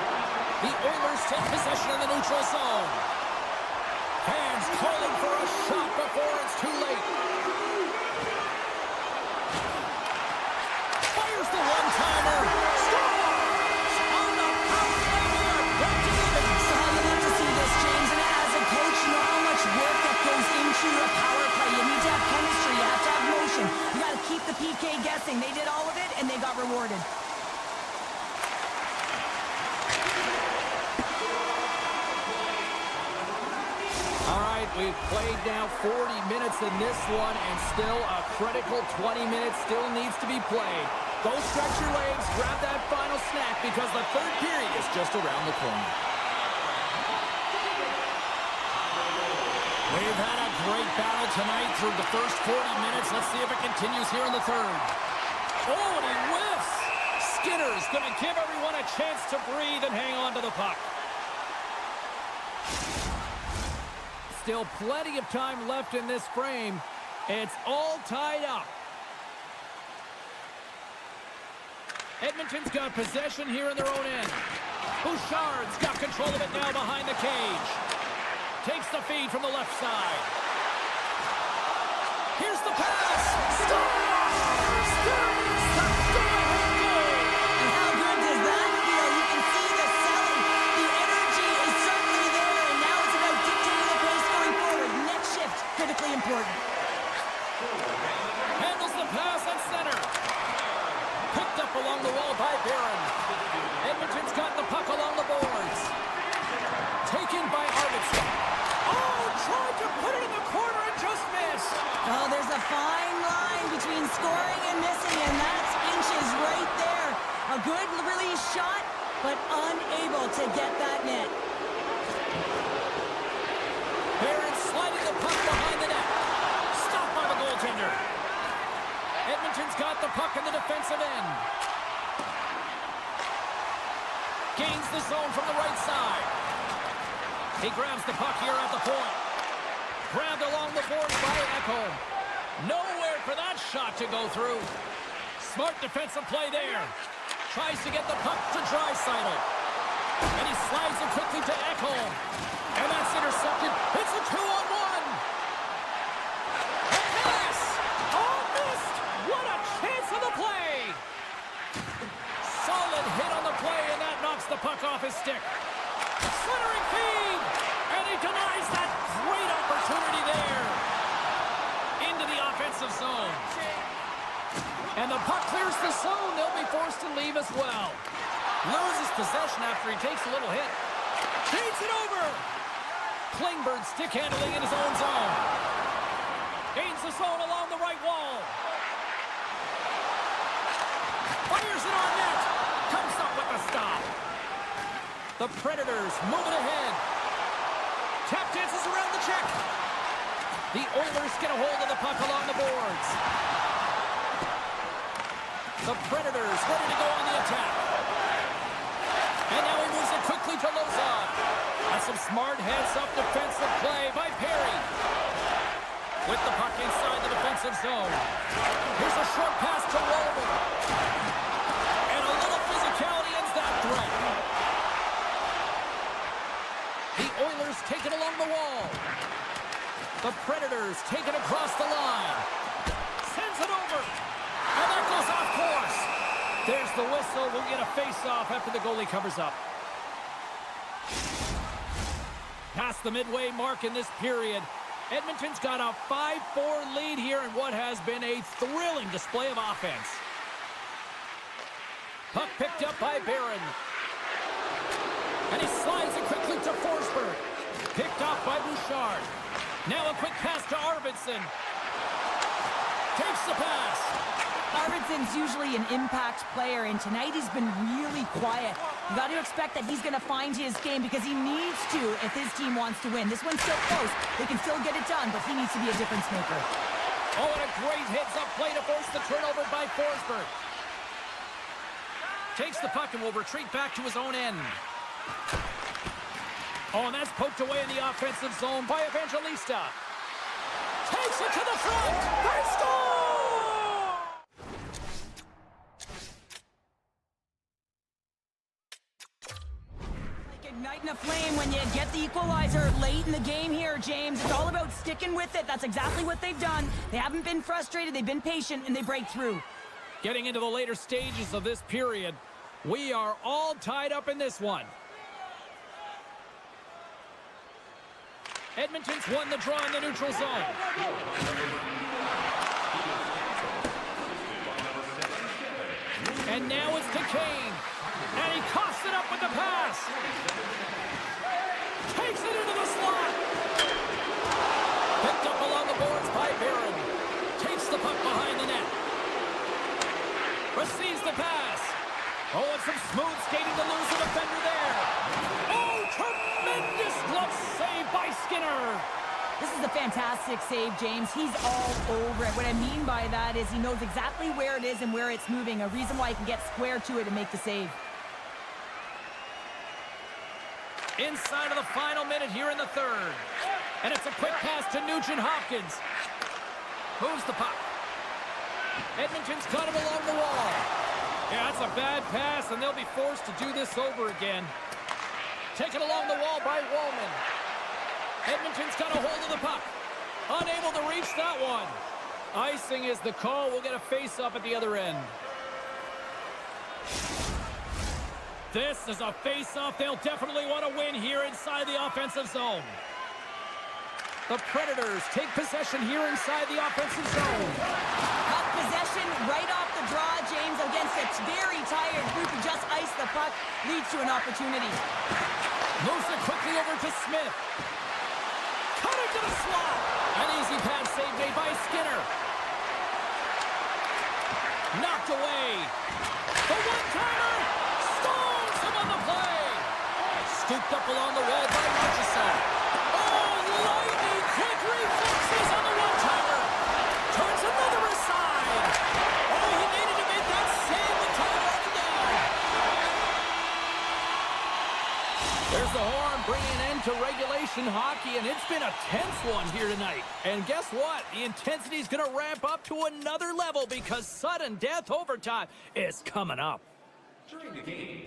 The Oilers take possession in the neutral zone. Fans calling for a shot before it's too late. Fires the one-timer. Scores! On the power play, we are back to even. So how you love to see this, James, and as a coach, you know how much work that goes into a power play. You need to have chemistry, you have to have motion. You got to keep the PK guessing. They did all of it, and they got rewarded. All right, we've played now 40 minutes in this one, and still a critical 20 minutes still needs to be played. Go stretch your legs, grab that final snack, because the third period is just around the corner. We've had a great battle tonight through the first 40 minutes. Let's see if it continues here in the third. Oh, and he whiffs! Skinner's going to give everyone a chance to breathe and hang on to the puck. Still plenty of time left in this frame. It's all tied up. Edmonton's got possession here in their own end. Bouchard's got control of it now behind the cage. Takes the feed from the left side. Here's the pass. Scores! There's the go-ahead goal. And how good does that feel? You can see the selling. The energy is certainly there, and now it's about dictating the pace going forward. Next shift, critically important. Handles the pass at center. Picked up along the wall by Barron. Edmonton's got the puck along the boards. Taken by Arvidsson. Oh, tried to put it in the corner and just missed. Oh, there's a fine line between scoring and missing, and that's inches right there. A good release shot, but unable to get that net. Barron sliding the puck behind the net. Stopped by the goaltender. Edmonton's got the puck in the defensive end. Gains the zone from the right side. He grabs the puck here at the point. Grabbed along the boards by Ekholm. Nowhere for that shot to go through. Smart defensive play there. Tries to get the puck to Draisaitl. And he slides it quickly to Ekholm. And that's intercepted. It's a 2-on-1. enters the zone. They'll be forced to leave as well. Loses possession after he takes a little hit. Feeds it over. Klingberg stick handling in his own zone. Gains the zone along the right wall. Fires it on net. Comes up with a stop. The Predators moving ahead. Tap dances around the check. The Oilers get a hold of the puck along the boards. The Predators ready to go on the attack. And now he moves it quickly to Lozon. That's some smart heads-up defensive play by Perry. With the puck inside the defensive zone. Here's a short pass to Roman. And a little physicality ends that threat. The Oilers take it along the wall. The Predators take it across the line. Sends it over. And that goes off course. There's the whistle. We'll get a face-off after the goalie covers up. Past the midway mark in this period. Edmonton's got a 5-4 lead here in what has been a thrilling display of offense. Puck picked up by Barron. And he slides it quickly to Forsberg. Picked off by Bouchard. Now a quick pass to Arvidsson. Takes the pass. Arvidsson's usually an impact player, and tonight he's been really quiet. You got to expect that he's going to find his game because he needs to if his team wants to win. This one's still close. They can still get it done, but he needs to be a difference maker. Oh, and a great heads-up play to force the turnover by Forsberg. Takes the puck and will retreat back to his own end. Oh, and that's poked away in the offensive zone by Evangelista. Takes it to the front. They score! Igniting a flame when you get the equalizer late in the game here, James. It's all about sticking with it. That's exactly what they've done. They haven't been frustrated. They've been patient, and they break through. Getting into the later stages of this period, we are all tied up in this one. Edmonton's won the draw in the neutral zone. And now it's to Kane. And he coughs it up with the pass. Takes it into the slot. Picked up along the boards by Barron. Takes the puck behind the net. Receives the pass. Oh, and some smooth skating to lose the defender there. Oh, tremendous glove save by Skinner. This is a fantastic save, James. He's all over it. What I mean by that is he knows exactly where it is and where it's moving. A reason why he can get square to it and make the save. Inside of the final minute here in the third. And it's a quick pass to Nugent Hopkins. Moves the puck. Edmonton's got him along the wall. Yeah, that's a bad pass, and they'll be forced to do this over again. Taken along the wall by Wallman. Edmonton's got a hold of the puck. Unable to reach that one. Icing is the call. We'll get a face-up at the other end. This is a face-off they'll definitely want to win here inside the offensive zone. The Predators take possession here inside the offensive zone. Puck possession right off the draw, James, against a very tired group who just iced the puck, leads to an opportunity. Moves it quickly over to Smith. Cut into the slot. An easy pass save made by Skinner. Knocked away. The one-timer. Stones him on the play. Scooped up along the wall by Murchison. Oh, lightning quick reflexes on the one-timer. Turns another aside. Oh, he needed to make that save with time running down. There's the horn bringing an end to regulation hockey, and it's been a tense one here tonight. And guess what? The intensity is going to ramp up to another level because sudden death overtime is coming up. During the game,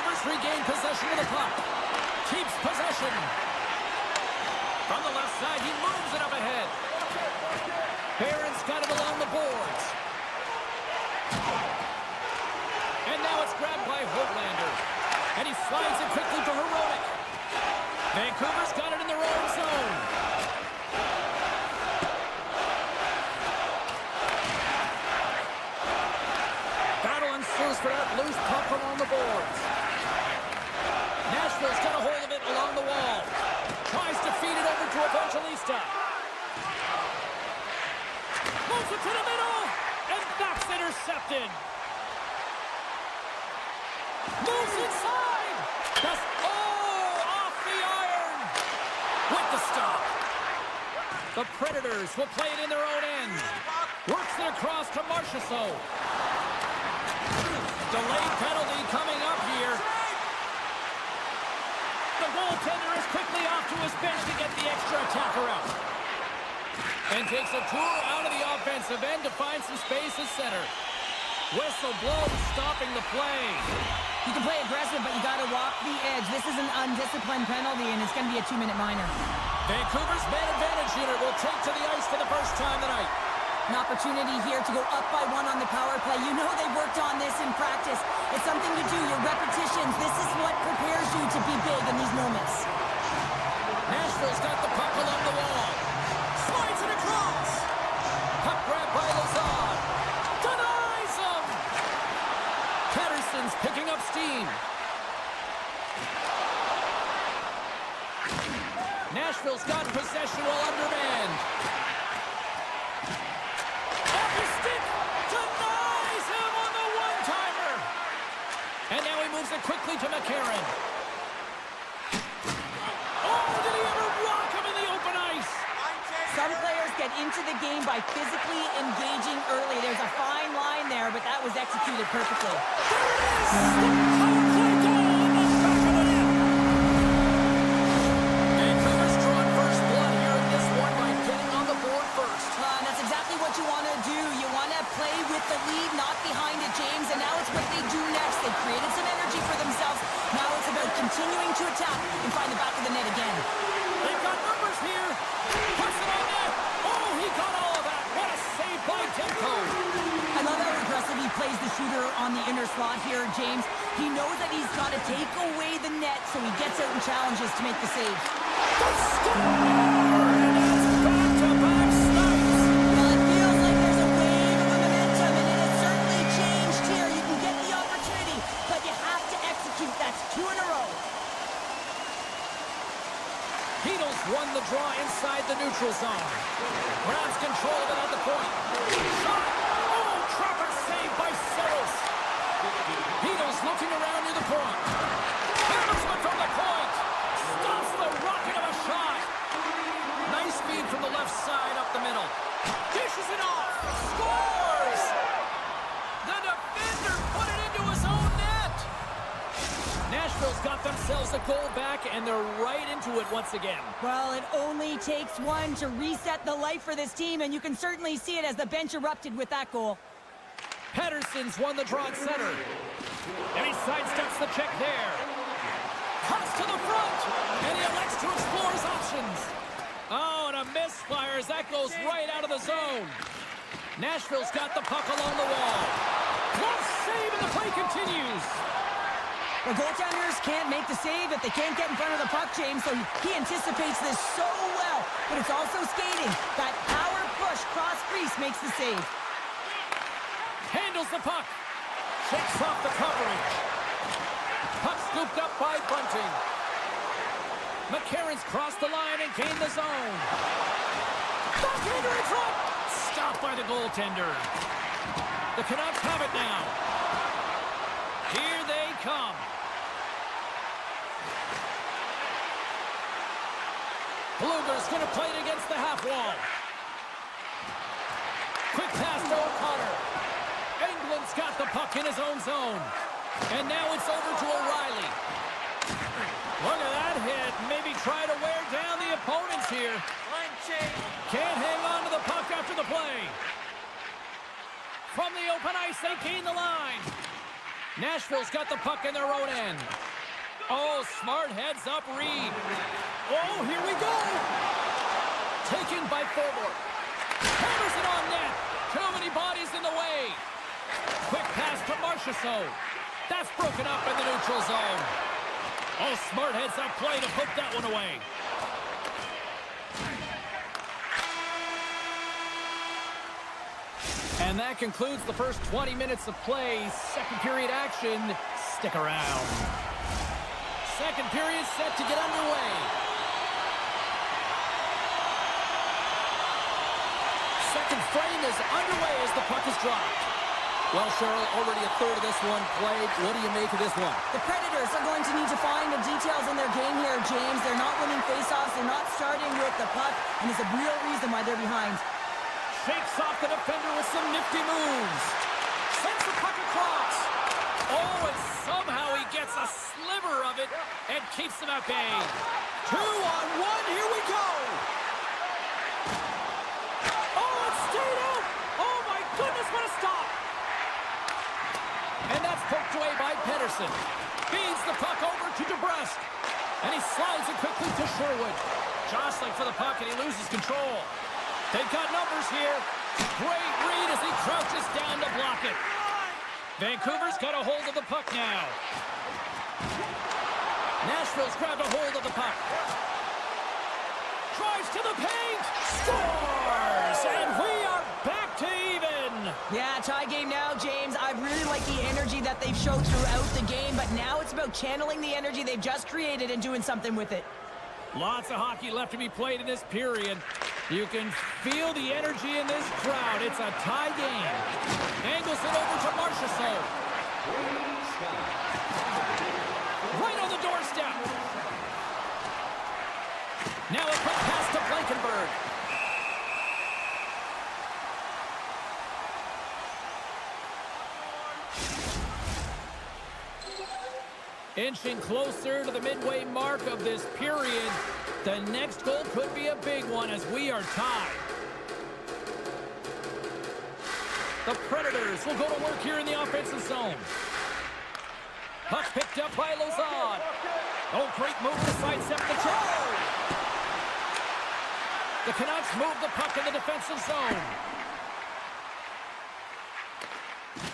Vancouver's regained possession of the puck. Keeps possession. From the left side, he moves it up ahead. Barron's got it along the boards. And now it's grabbed by Hoglander. And he slides it quickly to Hronek. Vancouver's got it in their own zone. Battle ensues for that loose puck along the boards. Nashville's got a hold of it along the wall. Tries to feed it over to Evangelista. Moves it to the middle. And that's intercepted. Moves inside. Just, off the iron. With the stop. The Predators will play it in their own end. Works it across to Marchessault. Delayed penalty coming up here. The goaltender is quickly off to his bench to get the extra attacker out. And takes a tour out of the offensive end to find some space at center. Whistle blows, stopping the play. You can play aggressive, but you got to walk the edge. This is an undisciplined penalty, and it's going to be a 2-minute minor. Vancouver's man advantage unit will take to the ice for the first time tonight. An opportunity here to go up by 1 on the power play. You know they've worked on this in practice. It's something to do, your repetitions. This is what prepares you to be big in these moments. Nashville's got the puck along the wall. Slides it across. Puck grabbed by Lazard. Denies him. Patterson's picking up steam. Nashville's got possession while undermanned. Off his stick. Denies him on the one-timer. And now he moves it quickly to McCarron. Oh, did he ever rock him in the open ice? Some players get into the game by physically engaging early. There's a fine line there, but that was executed perfectly. There it is! Power play goal on the back of the net. Vancouver's drawing first blood here in this one by getting on the board first. That's exactly what you want to do. You want to play with the lead, not behind it, James. And now it's what they do next. They've created some energy for themselves. Now it's about continuing to attack and find the back of the net again. They've got numbers here. Puts it on net. Oh, he got all of that. What a save by Demko. I love how aggressive he plays the shooter on the inner slot here, James. He knows that he's got to take away the net, so he gets out and challenges to make the save. The score! And it's back-to-back snipes. Well, it feels like there's a wave of momentum, and it has certainly changed here. You can get the opportunity, but you have to execute. That's 2 in a row. Heedles won the draw inside the neutral zone. Grabs control of it at the point. Shot! Oh, Trapper saved by Saros. Heedles looking around near the point. Hammersman from the point. Stops the rocket of a shot. Nice feed from the left side up the middle. Dishes it off. Scores! The defender put it into his own net. Nashville's got themselves a goal back, and they're right into it once again. Well, it only takes one to reset the life for this team, and you can certainly see it as the bench erupted with that goal. Patterson's won the draw at center. And he sidesteps the check there. Cuts to the front, and he elects to explore his options. Oh, and a misfire as that goes right out of the zone. Nashville's got the puck along the wall. Close save, and the play continues. The goaltenders can't make the save if they can't get in front of the puck, James, so he anticipates this so well. But it's also skating. That power push cross crease makes the save. Handles the puck. Shakes off the coverage. Puck scooped up by Bunting. McCarron's crossed the line and gained the zone. Backhander in front. Stopped by the goaltender. The Canucks have it now. Here they come. Bluger's going to play it against the half wall. Quick pass to O'Connor. England's got the puck in his own zone. And now it's over to O'Reilly. Look at that hit. Maybe try to wear down the opponents here. Can't hang on to the puck after the play. From the open ice, they gain the line. Nashville's got the puck in their own end. smart heads-up read. Oh, here we go. Taken by Thorborg. Hammers it on net. Too many bodies in the way. Quick pass to Marchessault. That's broken up in the neutral zone. Oh, smart heads-up play to put that one away. And that concludes the first 20 minutes of play. Second period action. Stick around. Second period set to get underway. Second frame is underway as the puck is dropped. Well, Cheryl, already a third of this one played. What do you make of this one? The Predators are going to need to find the details in their game here, James. They're not winning faceoffs. They're not starting with the puck, and there's a real reason why they're behind. Shakes off the defender with some nifty moves. Sends the puck across. Oh, and somehow he gets a sliver of it and keeps them at bay. 2-on-1, here we go. Oh, it stayed out. Oh, my goodness, what a stop. And that's poked away by Pedersen. Feeds the puck over to DeBrusque. And he slides it quickly to Sherwood. Jostling for the puck, and he loses control. They've got numbers here. Great read as he crouches down to block it. Vancouver's got a hold of the puck now. Nashville's grabbed a hold of the puck. Drives to the paint. Scores! And we are back to even. Yeah, tie game now, James. I really like the energy that they've showed throughout the game, but now it's about channeling the energy they've just created and doing something with it. Lots of hockey left to be played in this period. You can feel the energy in this crowd. It's a tie game. Angles it over to Marchessault. Right on the doorstep. Now a quick pass to Blankenberg. Inching closer to the midway mark of this period. The next goal could be a big one as we are tied. The Predators will go to work here in the offensive zone. Puck picked up by Lauzon. Oh, great move to sidestep the charge. The Canucks move the puck in the defensive zone.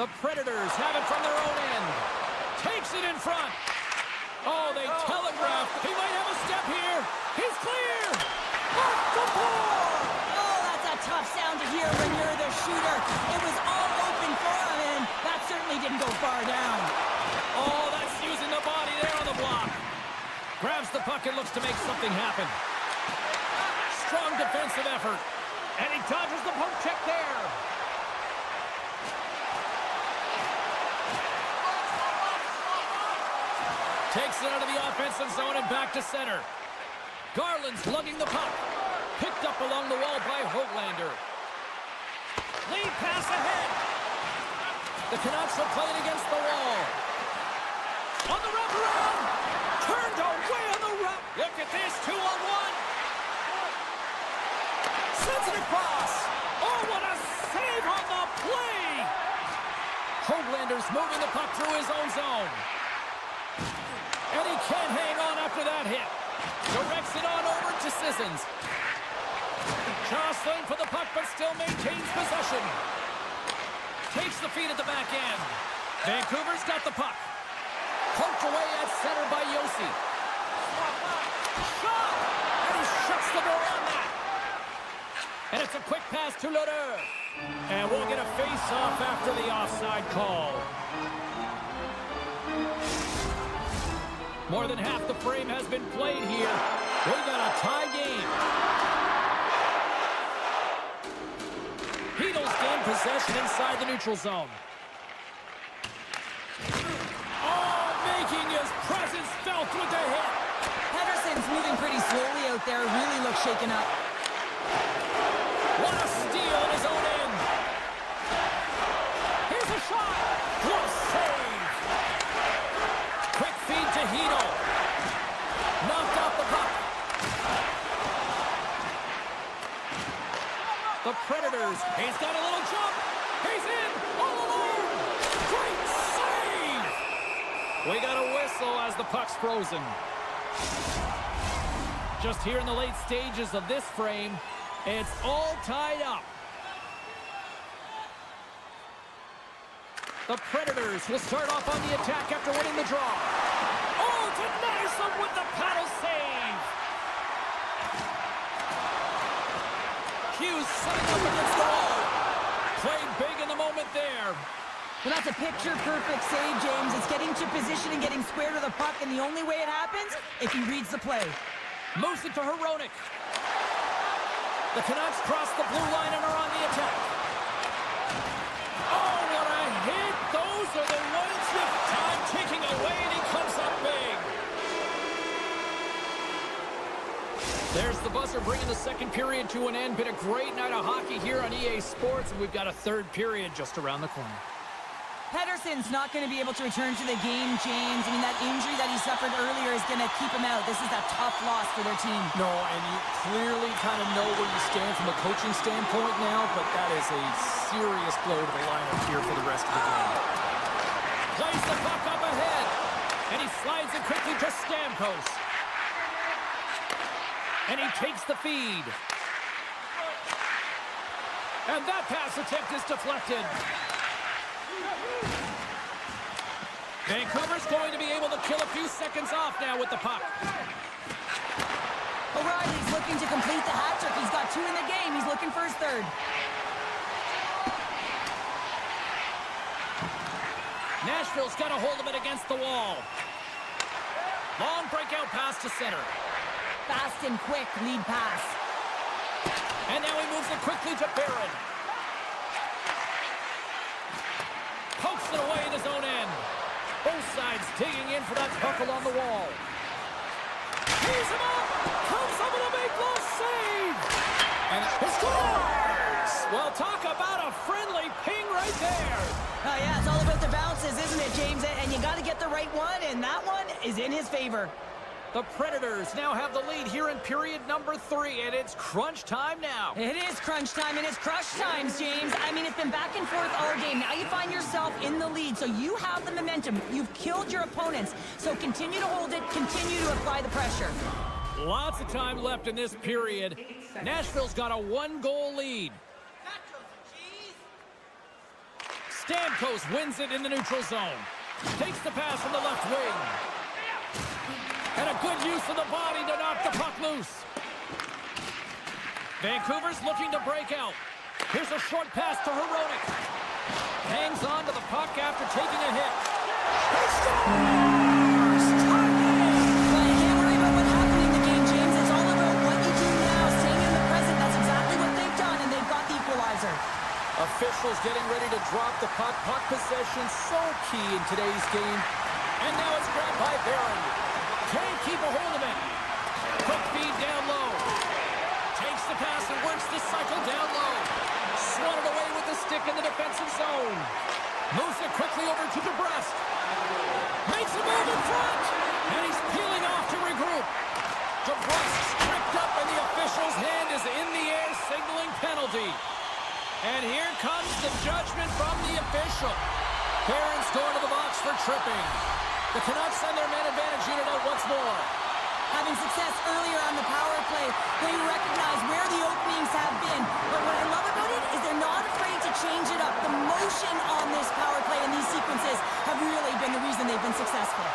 The Predators have it from their own end. Takes it in front. Oh, they telegraphed. He might have a step here. He's clear. Off the board. Oh, that's a tough sound to hear when you're the shooter. It was all open for him, and that certainly didn't go far down. Oh, that's using the body there on the block. Grabs the puck and looks to make something happen. Strong defensive effort. And he dodges the poke check there. Takes it out of the offensive zone and back to center. Garland's lugging the puck. Picked up along the wall by Höglander. Lead pass ahead. The Canucks are playing against the wall. On the wraparound. Turned away on the wrap. Look at this, 2-on-1. Sends it across. Oh, what a save on the play. Höglander's moving the puck through his own zone. And he can't hang on after that hit. Directs it on over to Sissons. Jostling for the puck, but still maintains possession. Takes the feed at the back end. Vancouver's got the puck. Poked away at center by Yossi. Shot! And he shuts the door on that. And it's a quick pass to Lodeur. And we'll get a face-off after the offside call. More than half the frame has been played here. We got a tie game. Heedle's gained possession inside the neutral zone. Oh, making his presence felt with the hit. Pedersen's moving pretty slowly out there. Really looks shaken up. What a steal in his own end. Here's a shot. Glove save. Quick feed to Heedle. Knocked off the puck. The Predators. He's got a little jump. He's in. All alone. Great save. We got a whistle as the puck's frozen. Just here in the late stages of this frame, it's all tied up. The Predators will start off on the attack after winning the draw. Oh, denies them with the paddle save. Hughes setting up against the wall. Played big in the moment there. Well, that's a picture-perfect save, James. It's getting to position and getting square to the puck, and the only way it happens, if he reads the play. Moves it to Hronek. The Canucks cross the blue line and are on the attack. Oh, what a hit! Those are the ones with time ticking away, and he comes up big. There's the buzzer bringing the second period to an end. Been a great night of hockey here on EA Sports, and we've got a third period just around the corner. Pedersen's not going to be able to return to the game, James. I mean, that injury that he suffered earlier is going to keep him out. This is a tough loss for their team. No, and you clearly kind of know where you stand from a coaching standpoint now, but that is a serious blow to the lineup here for the rest of the game. Plays the puck up ahead, and he slides it quickly to Stamkos. And he takes the feed. And that pass attempt is deflected. Vancouver's going to be able to kill a few seconds off now with the puck. O'Reilly's looking to complete the hat trick. He's got 2 in the game. He's looking for his third. Nashville's got a hold of it against the wall. Long breakout pass to center. Fast and quick lead pass. And now he moves it quickly to Barron. Pokes it away in his own end. Both sides digging in for that puck along the wall. He's him up! Comes up with a big glove save! And he scores! Well, talk about a friendly ping right there. Oh, yeah, it's all about the bounces, isn't it, James? And you got to get the right one, and that one is in his favor. The Predators now have the lead here in period number 3, and it's crunch time now. It is crunch time, and it's crush times, James. I mean, it's been back and forth all game. Now you find yourself in the lead, so you have the momentum. You've killed your opponents, so continue to hold it, continue to apply the pressure. Lots of time left in this period. Nashville's got a 1-goal lead. Stamkos wins it in the neutral zone. Takes the pass from the left wing. And a good use of the body to knock the puck loose. Vancouver's looking to break out. Here's a short pass to Hronek. Hangs on to the puck after taking a hit. He scores! Tie game! Well, you can't worry about what happened in the game, James. It's all about what you do now, staying in the present. That's exactly what they've done, and they've got the equalizer. Officials getting ready to drop the puck. Puck possession so key in today's game. And now it's grabbed by Barron. Can't keep a hold of it. Quick feed down low. Takes the pass and works the cycle down low. Swatted away with the stick in the defensive zone. Moves it quickly over to DeBrusque. Makes a move in front. And he's peeling off to regroup. DeBrusque's tripped up and the official's hand is in the air signaling penalty. And here comes the judgment from the official. Barron's going to the box for tripping. The Canucks send their man advantage unit out once more. Having success earlier on the power play, they recognize where the openings have been. But what I love about it is they're not afraid to change it up. The motion on this power play and these sequences have really been the reason they've been successful.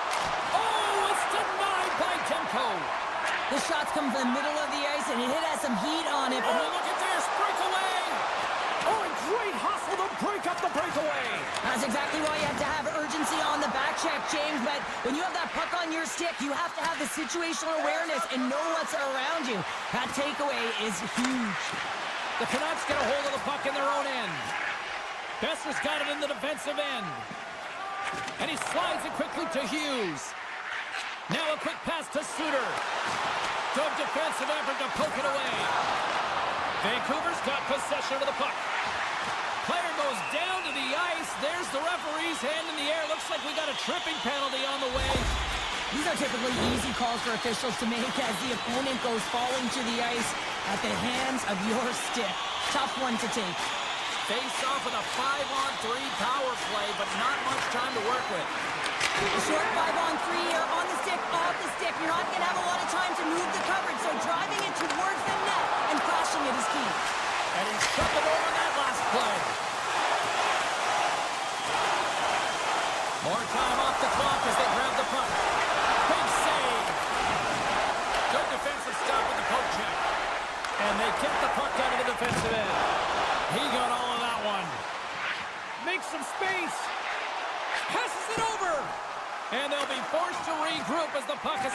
Oh, it's denied by Demko. The shots come from the middle of the ice, and it has some heat on it. Oh, look at this breakaway. Oh, and great hustle to break up the breakaway. That's exactly why you have to have urgency on the back check, James. But when you have that puck on your stick, you have to have the situational awareness and know what's around you. That takeaway is huge. The Canucks get a hold of the puck in their own end. Besser's got it in the defensive end. And he slides it quickly to Hughes. Now a quick pass to Suter. Good defensive effort to poke it away. Vancouver's got possession of the puck. Player goes down to the ice. There's the referee's hand in the air. Looks like we got a tripping penalty on the way. These are typically easy calls for officials to make as the opponent goes falling to the ice at the hands of your stick. Tough one to take. Face off with a 5-on-3 power play, but not much time to work with. A short 5-on-3 or on the stick, off the stick. You're not going to have a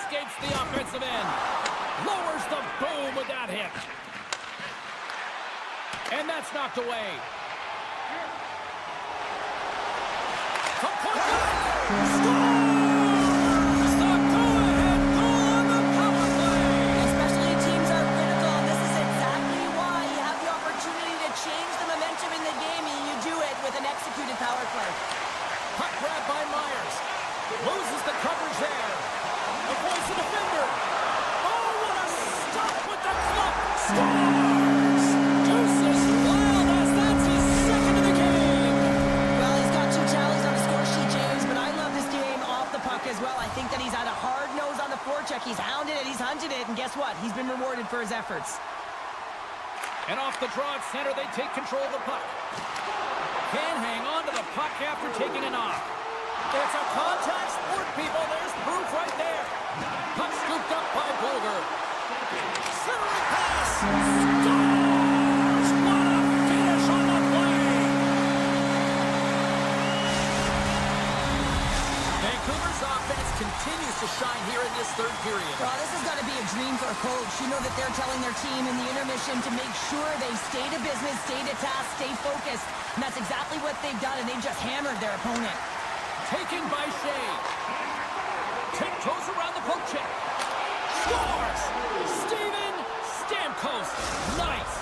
Escapes the offensive end. Lowers the boom with that hit. And that's knocked away. From point blank. Scores! The go-ahead goal on the power play. Especially teams are critical, and this is exactly why you have the opportunity to change the momentum in the game, and you do it with an executed power play. Puck grab by Myers. Loses the coverage there. Avoids the defender. Oh, what a stop with the glove. Scores! Deuces wild as that's his second of the game. Well, he's got 2 tallies on the score sheet, James, but I love this game off the puck as well. I think that he's had a hard nose on the forecheck. He's hounded it, he's hunted it, and guess what? He's been rewarded for his efforts. And off the draw at center, they take control of the puck. Can't hang on to the puck after taking a knock. It's a contact sport, people. There's proof right there. Puck scooped up by Bulger. Centering pass. Scores! What a finish on the play. Vancouver's offense continues to shine here in this third period. Well, this has got to be a dream for a coach. You know that they're telling their team in the intermission to make sure they stay to business, stay to task, stay focused. And that's exactly what they've done, and they've just hammered their opponent. Taken by Shea. Tiptoes around the poke check. Scores! Steven Stamkos. Nice.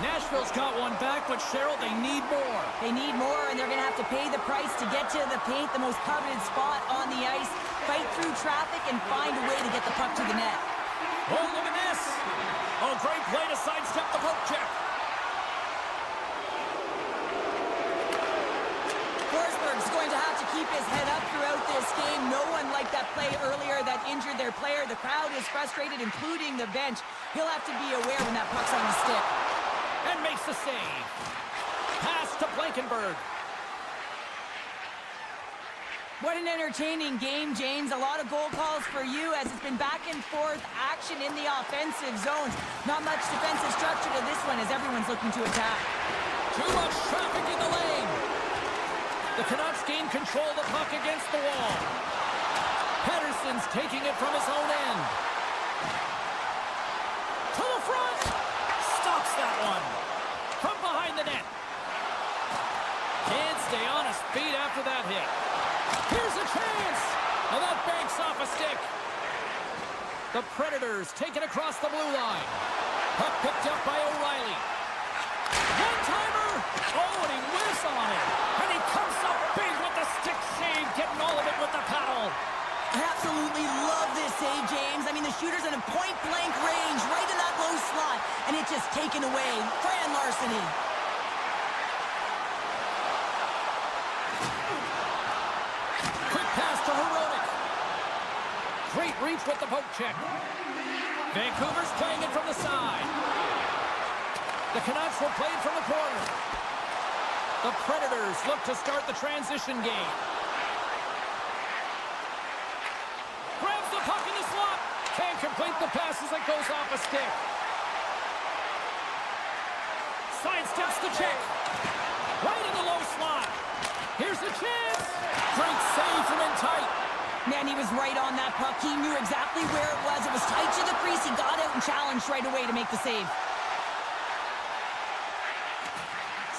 Nashville's got one back, but Cheryl, they need more. They need more, and they're going to have to pay the price to get to the paint, the most coveted spot on the ice, fight through traffic, and find a way to get the puck to the net. Oh, look at this. Oh, great play to sidestep the poke check. Forsberg's going to have to keep his head up throughout this game. No one liked that play earlier that injured their player. The crowd is frustrated, including the bench. He'll have to be aware when that puck's on the stick. And makes the save. Pass to Blankenberg. What an entertaining game, James. A lot of goal calls for you as it's been back and forth action in the offensive zones. Not much defensive structure to this one as everyone's looking to attack. Too much traffic in the lane. The Canucks gain control of the puck against the wall. Pettersson's taking it from his own end. To the front. Stops that one. From behind the net. Can't stay on his feet after that hit. Here's a chance. And that banks off a stick. The Predators take it across the blue line. Puck picked up by O'Reilly. One-timer. Oh, and he whiffs on it. And he comes up big with the stick save, getting all of it with the paddle. I absolutely love this save, James. I mean, the shooter's in a point-blank range, right in that low slot, and it's just taken away. Fran Larceny. Quick pass to Herodic. Great reach with the poke check. Vancouver's playing it from the side. The Canucks will play it from the corner. The Predators look to start the transition game. Grabs the puck in the slot. Can't complete the pass as it goes off a stick. Sidesteps the check. Right in the low slot. Here's the chance. Great save from in tight. Man, he was right on that puck. He knew exactly where it was. It was tight to the crease. He got out and challenged right away to make the save.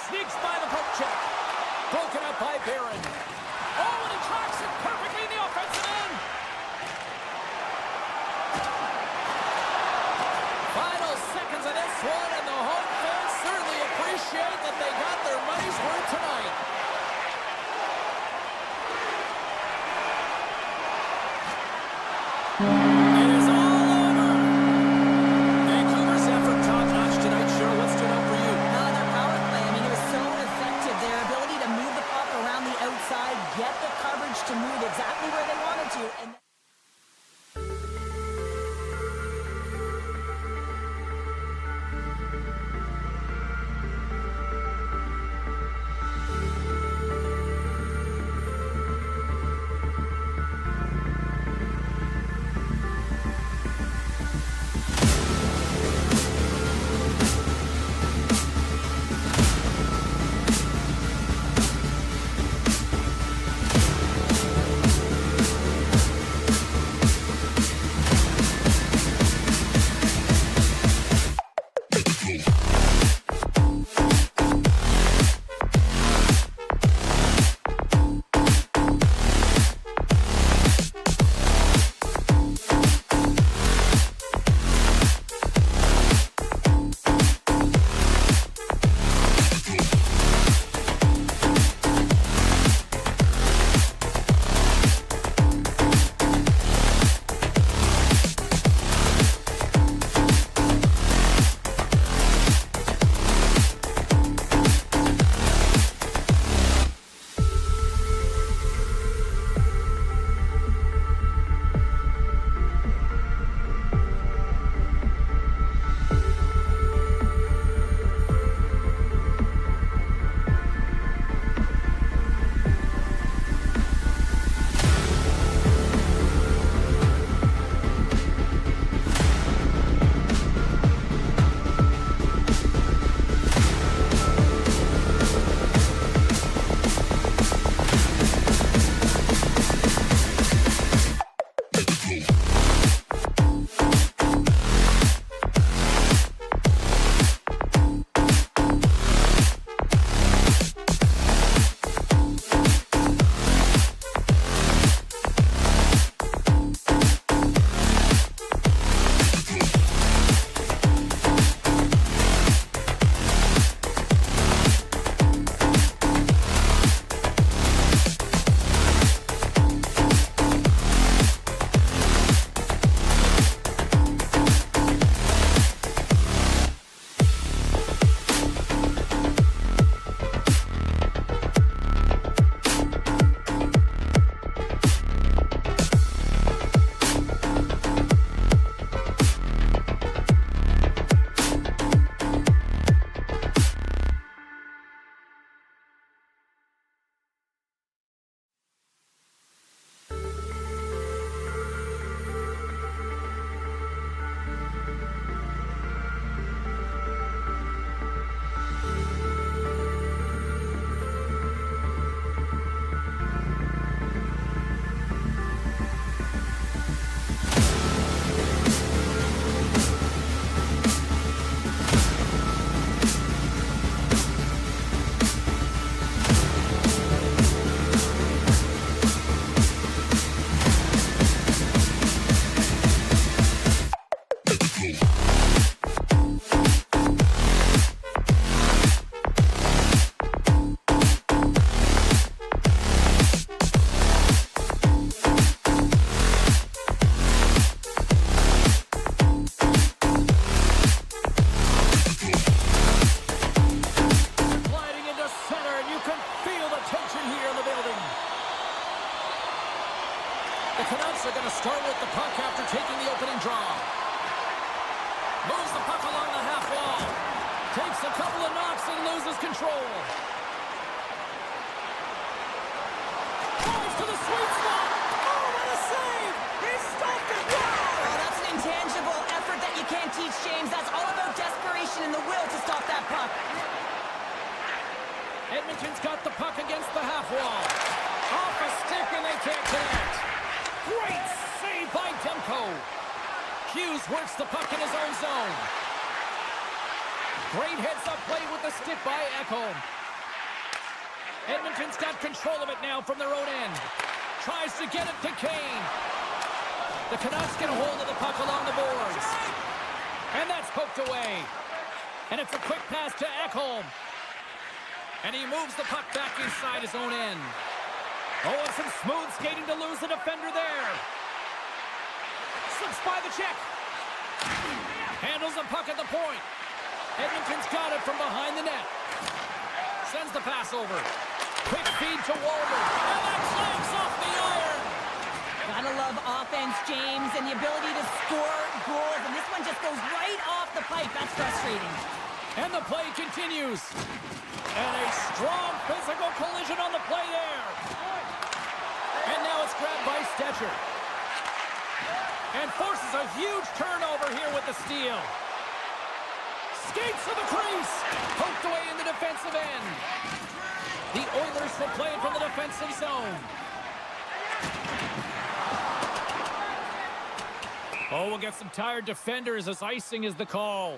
Sneaks by the poke check. Broken up by Barron. Oh, and he tracks it perfectly in the offensive end. Final seconds of this one, and the home fans certainly appreciate that they got their money's worth tonight. It is all over. Vancouver's effort top-notch tonight. Cheryl, what stood out for you? Their power play. I mean, it was so effective. Their ability to move the puck around the outside, get the coverage to move exactly and the will to stop that puck. Edmonton's got the puck against the half wall. Off a stick and they can't connect. Great save by Demko. Hughes works the puck in his own zone. Great heads-up play with the stick by Ekholm. Edmonton's got control of it now from their own end. Tries to get it to Kane. The Canucks get a hold of the puck along the boards. And that's poked away. And it's a quick pass to Ekholm. And he moves the puck back inside his own end. Oh, and some smooth skating to lose the defender there. Slips by the check. Handles the puck at the point. Edmonton's got it from behind the net. Sends the pass over. Quick feed to Walden. And that clamps off the iron. Gotta love offense, James, and the ability to score goals. And this one just goes right off the pipe. That's frustrating. And the play continues. And a strong physical collision on the play there. And now it's grabbed by Stetcher. And forces a huge turnover here with the steal. Skates to the crease. Poked away in the defensive end. The Oilers will play it from the defensive zone. Oh, we'll get some tired defenders as icing is the call.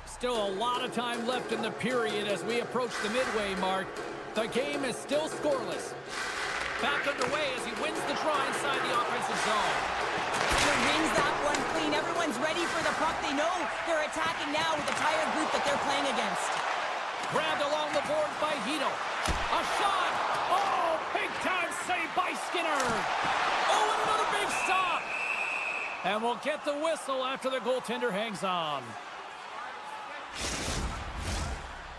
Still a lot of time left in the period as we approach the midway mark. The game is still scoreless. Back underway as he wins the draw inside the offensive zone. He wins that one clean. Everyone's ready for the puck. They know they're attacking now with the tired group that they're playing against. Grabbed along the boards by Hito. A shot! Oh, big-time save by Skinner! Oh, and another big stop! And we'll get the whistle after the goaltender hangs on.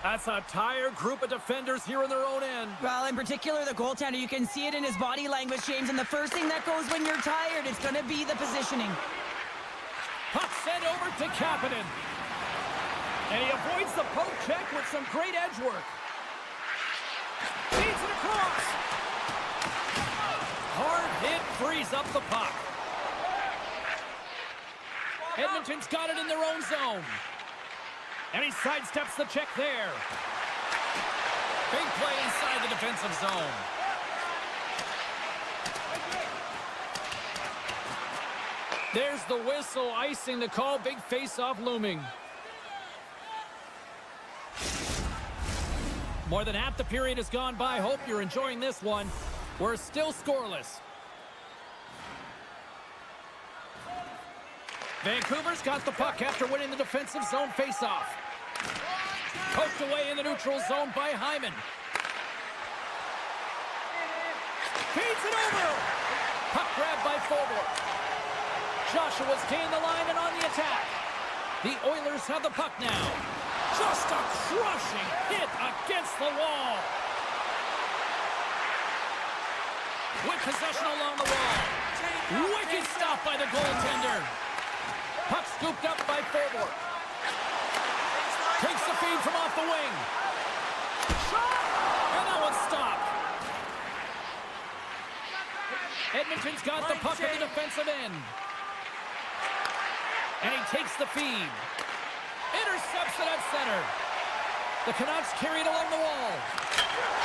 That's a tired group of defenders here in their own end. Well, in particular, the goaltender, you can see it in his body language, James, and the first thing that goes when you're tired, it's going to be the positioning. Puck sent over to Kapanen. And he avoids the poke check with some great edge work. Feeds it across. Hard hit frees up the puck. Edmonton's got it in their own zone. And he sidesteps the check there. Big play inside the defensive zone. There's the whistle, icing the call. Big face-off looming. More than half the period has gone by. Hope you're enjoying this one. We're still scoreless. Vancouver's got the puck after winning the defensive zone face-off. Poked away in the neutral zone by Hyman. Feeds it over. Puck grabbed by Forward. Joshua's gained the line and on the attack. The Oilers have the puck now. Just a crushing hit against the wall. With possession along the wall. Wicked stop by the goaltender. Puck scooped up by Forward. Takes the feed from off the wing. Shot! And that one's stopped. Edmonton's got the puck at the defensive end. And he takes the feed. Intercepts it at center. The Canucks carry it along the wall.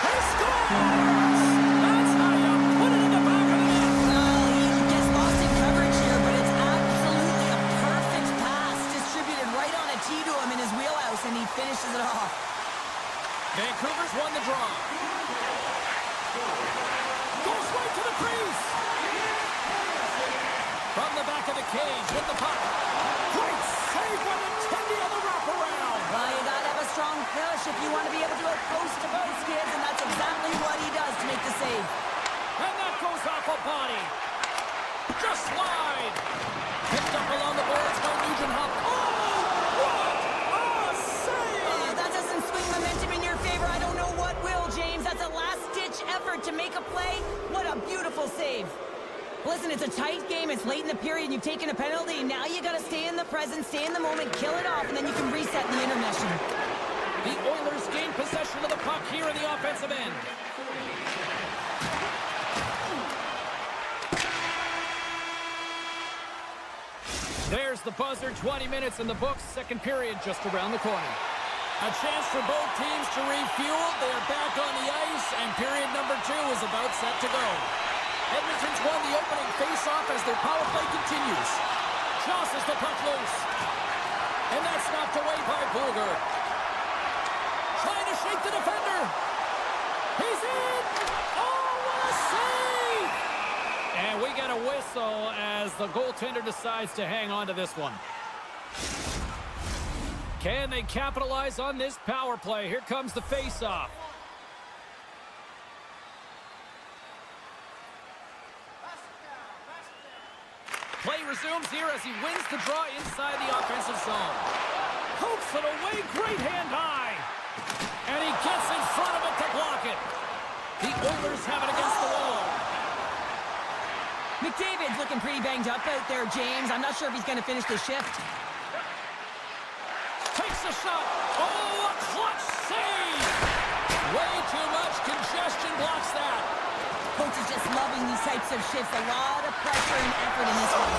He scores! That's how you put it in the back of the net. Well, he gets lost in coverage here, but it's absolutely a perfect pass distributed right on a tee to him in his wheelhouse, and he finishes it off. Vancouver's won the draw. Goes right to the crease. From the back of the cage with the puck. Great save by Tendi on the wraparound. Well, you gotta have a strong push if you want to be able to go post to post, kids, and that's exactly what he does to make the save. And that goes off a body. Just slide. Picked up along the boards by Nugent Hopkins. Oh, what a save! That doesn't swing momentum in your favor. I don't know what will, James. That's a last-ditch effort to make a play. What a beautiful save. Listen, it's a tight game. It's late in the period, and you've taken a penalty. Now you got to stay in the present, stay in the moment, kill it off, and then you can reset in the intermission. The Oilers gain possession of the puck here in the offensive end. There's the buzzer. 20 minutes in the books. Second period just around the corner. A chance for both teams to refuel. They are back on the ice, and period number 2 is about set to go. Edmonton's won the opening face-off as their power play continues. Jostles the puck loose. And that's knocked away by Bluger. Trying to shake the defender. He's in! Oh, what a save! And we get a whistle as the goaltender decides to hang on to this one. Can they capitalize on this power play? Here comes the face-off. Play resumes here as he wins the draw inside the offensive zone. Pokes it away, great hand high. And he gets in front of it to block it. The Oilers have it against the wall. McDavid's looking pretty banged up out there, James. I'm not sure if he's going to finish the shift. Takes a shot. Oh, a clutch save. Way too much congestion blocks that. Coach is just loving these types of shifts. A lot of pressure and effort in this one.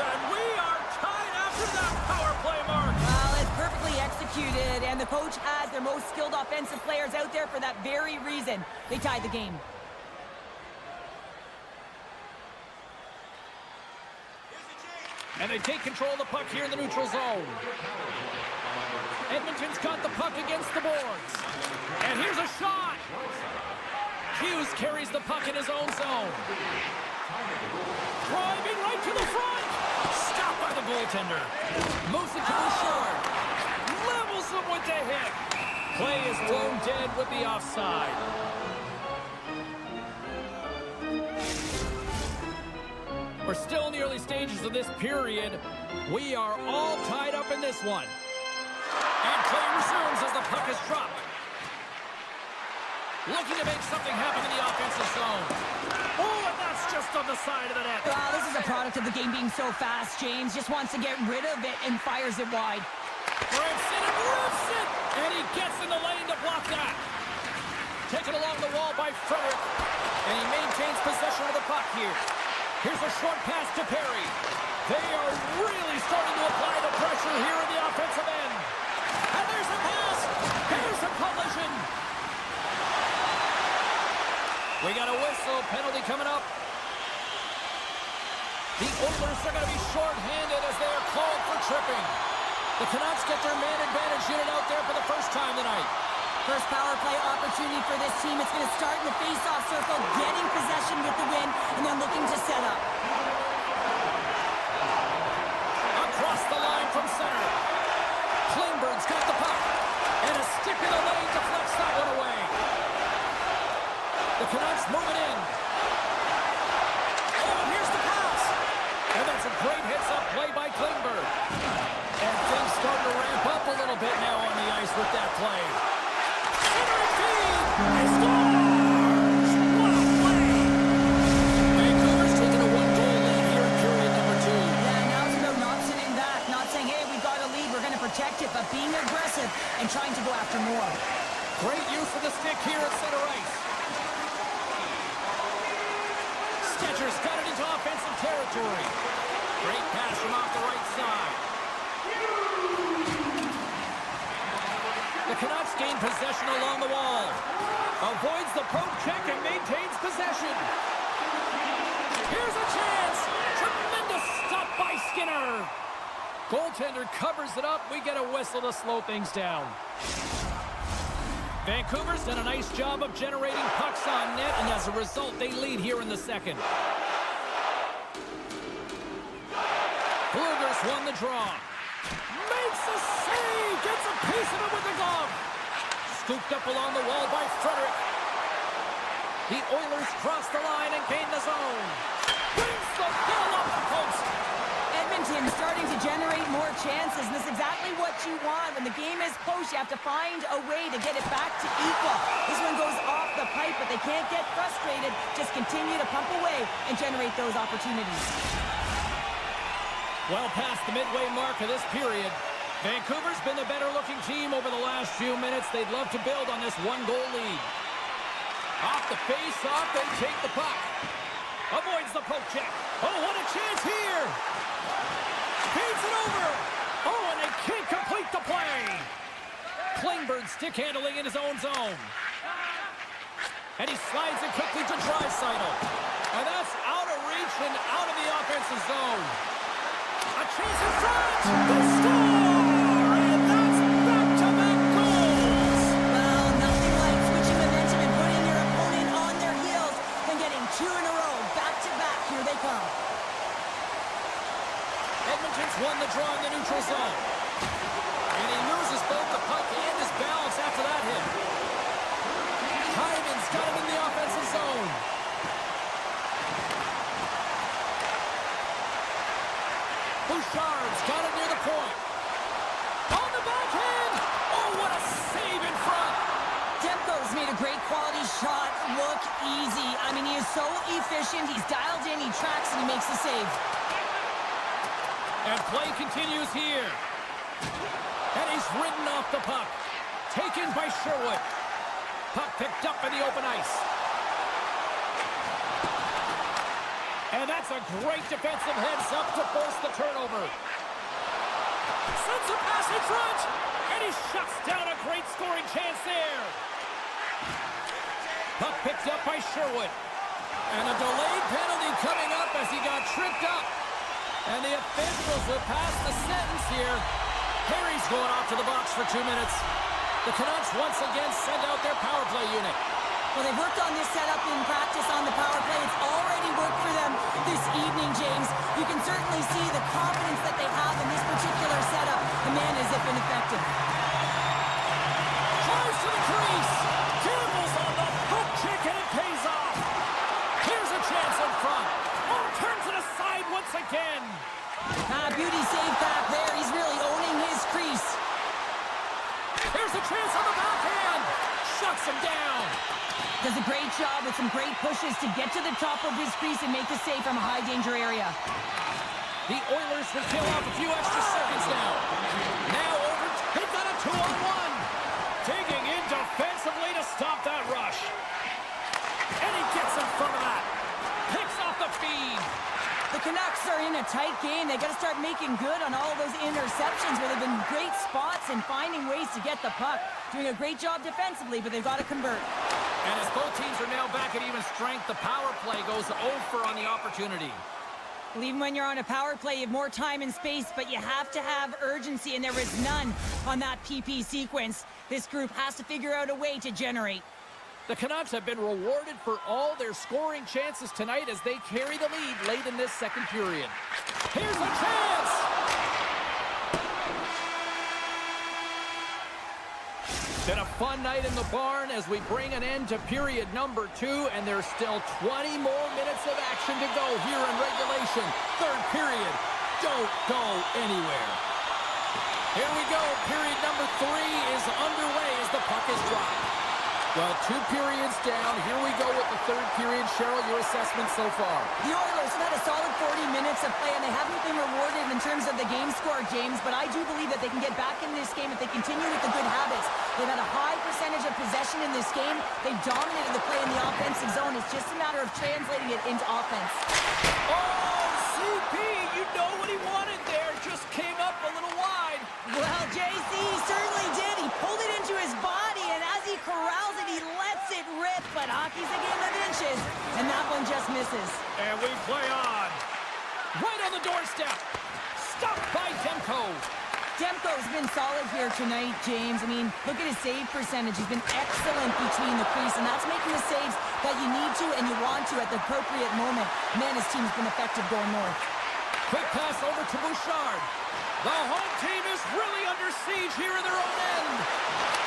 And we are tied after that power play mark. Well, it's perfectly executed, and the coach has their most skilled offensive players out there for that very reason. They tied the game. And they take control of the puck here in the neutral zone. Edmonton's got the puck against the boards. And here's a shot. Hughes carries the puck in his own zone. Driving right to the front. Stopped by the goaltender. Moves it to Bouchard. Levels him with the hit. Play is blown dead with the offside. We're still in the early stages of this period. We are all tied up in this one. And play resumes as the puck is dropped. Looking to make something happen in the offensive zone. Oh, and that's just on the side of the net. Wow, this is a product of the game being so fast. James just wants to get rid of it and fires it wide. Rips it and rips it! And he gets in the lane to block that. Taken along the wall by Frederick. And he maintains possession of the puck here. Here's a short pass to Perry. They are really starting to apply the pressure here in the offensive end. And there's a pass. Here's a collision. We got a whistle. Penalty coming up. The Oilers are going to be short-handed as they are called for tripping. The Canucks get their man advantage unit out there for the first time tonight. First power play opportunity for this team. It's going to start in the face-off circle, getting possession with the win, and then looking to set up. Across the line from center. Klingberg's got the puck. And a stick in the lane deflects that one away. The Canucks move it in. Oh, and here's the pass. And that's a great heads-up play by Klingberg. And things start to ramp up a little bit now on the ice with that play. Center feed. He scores! What a play! Vancouver's taking a 1-goal lead here in period number 2. Yeah, now it's about not sitting back, not saying, hey, we've got a lead, we're going to protect it, but being aggressive and trying to go after more. Great use of the stick here at center ice. Sketcher's got it into offensive territory. Great pass from off the right side. The Canucks gain possession along the wall. Avoids the poke check and maintains possession. Here's a chance. Tremendous stop by Skinner. Goaltender covers it up. We get a whistle to slow things down. Vancouver's done a nice job of generating pucks on net, and as a result, they lead here in the second. Bluger's won the draw. Makes a save! Gets a piece of it with the glove. Scooped up along the wall by Frederick. The Oilers cross the line and gain the zone. Brings the ball up the post. Edmonton starting to generate more chances, and that's exactly what you want. When the game is close, you have to find a way to get it back to equal. This one goes off the pipe, but they can't get frustrated. Just continue to pump away and generate those opportunities. Well past the midway mark of this period, Vancouver's been the better-looking team over the last few minutes. They'd love to build on this 1-goal lead. Off the face-off, they take the puck. Avoids the poke check. Oh, what a chance here! Feeds it over. Oh, and they can't complete the play. Klingberg stick handling in his own zone. And he slides it quickly to Draisaitl. And that's out of reach and out of the offensive zone. A chance in front. They score! And that's back-to-back goals. Well, nothing like switching momentum and putting your opponent on their heels and getting two in a row. Back-to-back. Here they come. Edmonton's won the draw in the neutral zone. And he loses both the puck and his balance after that hit. Hyman's got him in the offensive zone. Bouchard's got it near the point. On the backhand! Oh, what a save in front! Demko's made a great quality shot look easy. I mean, he is so efficient. He's dialed in, he tracks, and he makes the save. And play continues here. And he's ridden off the puck. Taken by Sherwood. Puck picked up in the open ice. And that's a great defensive heads-up to force the turnover. Sends a pass in front. And he shuts down a great scoring chance there. Puck picked up by Sherwood. And a delayed penalty coming up as he got tripped up. And the officials will pass the sentence here. Harry's going off to the box for 2 minutes. The Canucks once again send out their power play unit. Well, they've worked on this setup in practice on the power play. It's already worked for them this evening, James. You can certainly see the confidence that they have in this particular setup. The man is ineffective. Drives to the crease. Gambles on the hook check and it pays off. Here's a chance in front. Oh, turns it aside once again. Beauty save back there. He's really owning his crease. Here's a chance on the backhand. Shuts him down. Does a great job with some great pushes to get to the top of his crease and make the save from a high-danger area. The Oilers will kill off a few extra seconds now. Now over. They've got a 2-on-1. Digging in defensively to stop that rush. And he gets in front of that. Picks off the feed. The Canucks are in a tight game. They got to start making good on all of those interceptions where they've been great spots and finding ways to get the puck. Doing a great job defensively, but they've got to convert. And as both teams are now back at even strength, the power play goes over on the opportunity. Well, even when you're on a power play, you have more time and space, but you have to have urgency, and there was none on that PP sequence. This group has to figure out a way to generate. The Canucks have been rewarded for all their scoring chances tonight as they carry the lead late in this second period. Here's a chance! Been a fun night in the barn as we bring an end to period number 2, and there's still 20 more minutes of action to go here in regulation. Third period. Don't go anywhere. Here we go. Period number 3 is underway as the puck is dropped. Well, 2 periods down. Here we go with the third period. Cheryl, your assessment so far? The Oilers have had a solid 40 minutes of play, and they haven't been rewarded in terms of the game score, James, but I do believe that they can get back in this game if they continue with the good habits. They've had a high percentage of possession in this game. They've dominated the play in the offensive zone. It's just a matter of translating it into offense. Oh, CP, you know what he wanted there. Just came up a little wide. Well, JC certainly did. He pulled it into his body, and as he corrals it, he lets it rip. But hockey's a game of inches, and that one just misses. And we play on. Right on the doorstep. Stopped by Demko. Demko's been solid here tonight, James. I mean, look at his save percentage. He's been excellent between the crease, and that's making the saves that you need to and you want to at the appropriate moment. Man, his team's been effective going north. Quick pass over to Bouchard. The home team is really under siege here in their own end.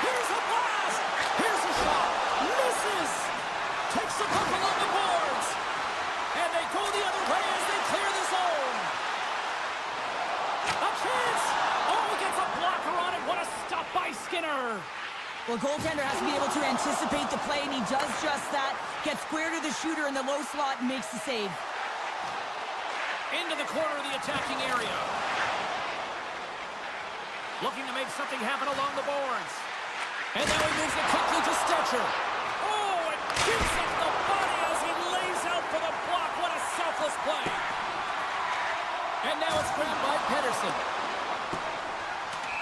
Here's a blast. Here's a shot. Misses. Takes the puck along the boards. And they go the other way as they clear the zone. A chance. Oh, gets a blocker on it. What a stop by Skinner. Well, goaltender has to be able to anticipate the play, and he does just that. Gets square to the shooter in the low slot and makes the save. Into the corner of the attacking area. Looking to make something happen along the boards. And now he moves it quickly to Stetcher. Oh, and gives up the body as he lays out for the block. What a selfless play. And now it's grabbed by Pettersson. Patterson.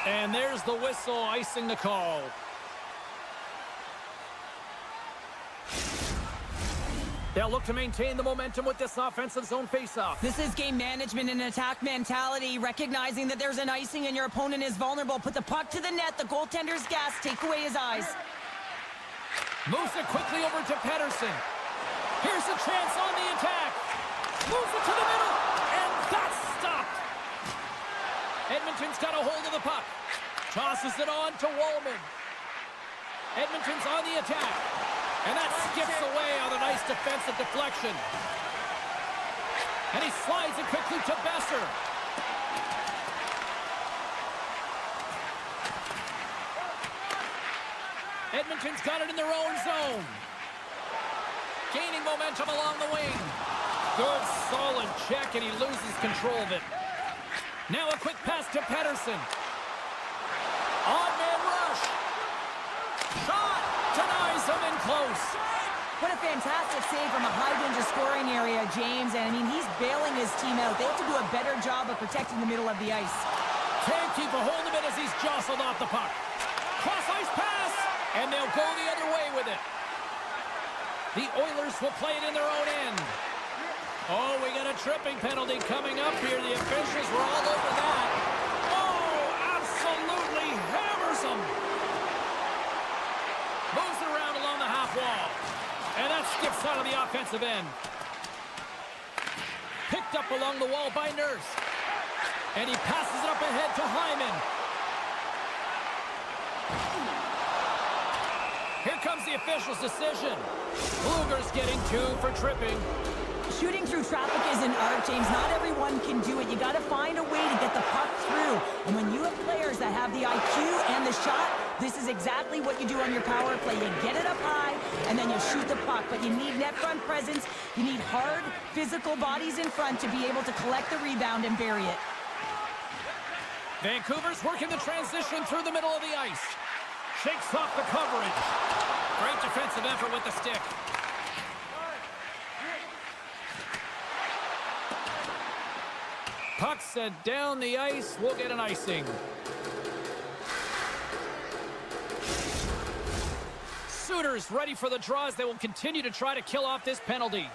And there's the whistle icing the call. They'll look to maintain the momentum with this offensive zone faceoff. This is game management and attack mentality, recognizing that there's an icing and your opponent is vulnerable. Put the puck to the net, the goaltender's gas, take away his eyes. Moves it quickly over to Patterson. Here's a chance on the attack. Moves it to the middle, and that's stopped. Edmonton's got a hold of the puck. Tosses it on to Wallman. Edmonton's on the attack. And that skips away on a nice defensive deflection. And he slides it quickly to Besser. Edmonton's got it in their own zone. Gaining momentum along the wing. Good, solid check, and he loses control of it. Now a quick pass to Patterson. On-man rush. Shot! Denies him in close. What a fantastic save from a high-danger scoring area, James. And, I mean, he's bailing his team out. They have to do a better job of protecting the middle of the ice. Can't keep a hold of it as he's jostled off the puck. Cross-ice pass, and they'll go the other way with it. The Oilers will play it in their own end. Oh, we got a tripping penalty coming up here. The officials were all over that. Oh, absolutely hammers them. Moves it around along the half wall. And that skips out of the offensive end. Picked up along the wall by Nurse. And he passes it up ahead to Hyman. Here comes the official's decision. Luger's getting 2 for tripping. Shooting through traffic is an art, James. Not everyone can do it. You got to find a way to get the puck through. And when you have players that have the IQ and the shot, this is exactly what you do on your power play. You get it up high, and then you shoot the puck. But you need net front presence. You need hard, physical bodies in front to be able to collect the rebound and bury it. Vancouver's working the transition through the middle of the ice. Shakes off the coverage. Great defensive effort with the stick. Puck sent down the ice. We'll get an icing. Suitors ready for the draws. They will continue to try to kill off this penalty.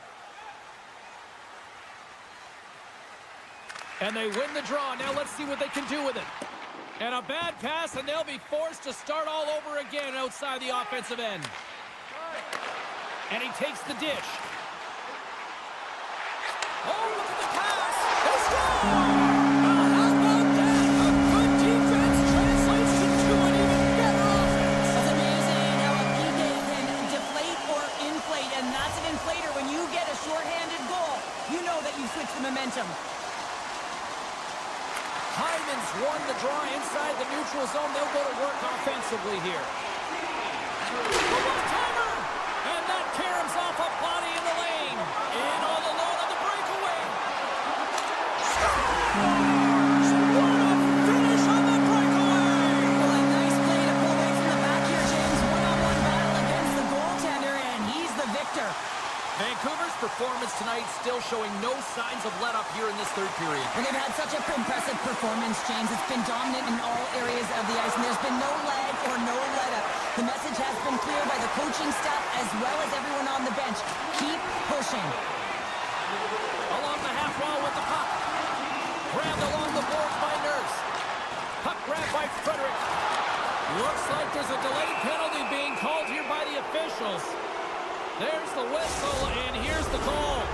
And they win the draw. Now let's see what they can do with it. And a bad pass, and they'll be forced to start all over again outside the offensive end. And he takes the dish. Oh, look at the pass! They score! How about that? A good defense translates into an even better offense. It's amazing how a PK can deflate or inflate, and that's an inflator. When you get a shorthanded goal, you know that you switch the momentum. Hyman's won the draw inside the neutral zone. They'll go to work offensively here. One-timer! And that caroms off a body in the lane. In all alone on the breakaway. Scores! What a finish on the breakaway! Well, a nice play to pull away from the back here, James. One-on-one battle against the goaltender, and he's the victor. Vancouver's performance tonight still showing no signs of let-up here in this third period. Well, they've had such an impressive performance, James. It's been dominant in all areas of the ice, and there's been no lag or no let-up. The message has been clear by the coaching staff as well as everyone on the bench. Keep pushing. Along the half wall with the puck. Grabbed along the boards by Nurse. Puck grabbed by Frederick. Looks like there's a delayed penalty being called here by the officials. There's the whistle, and here's the call.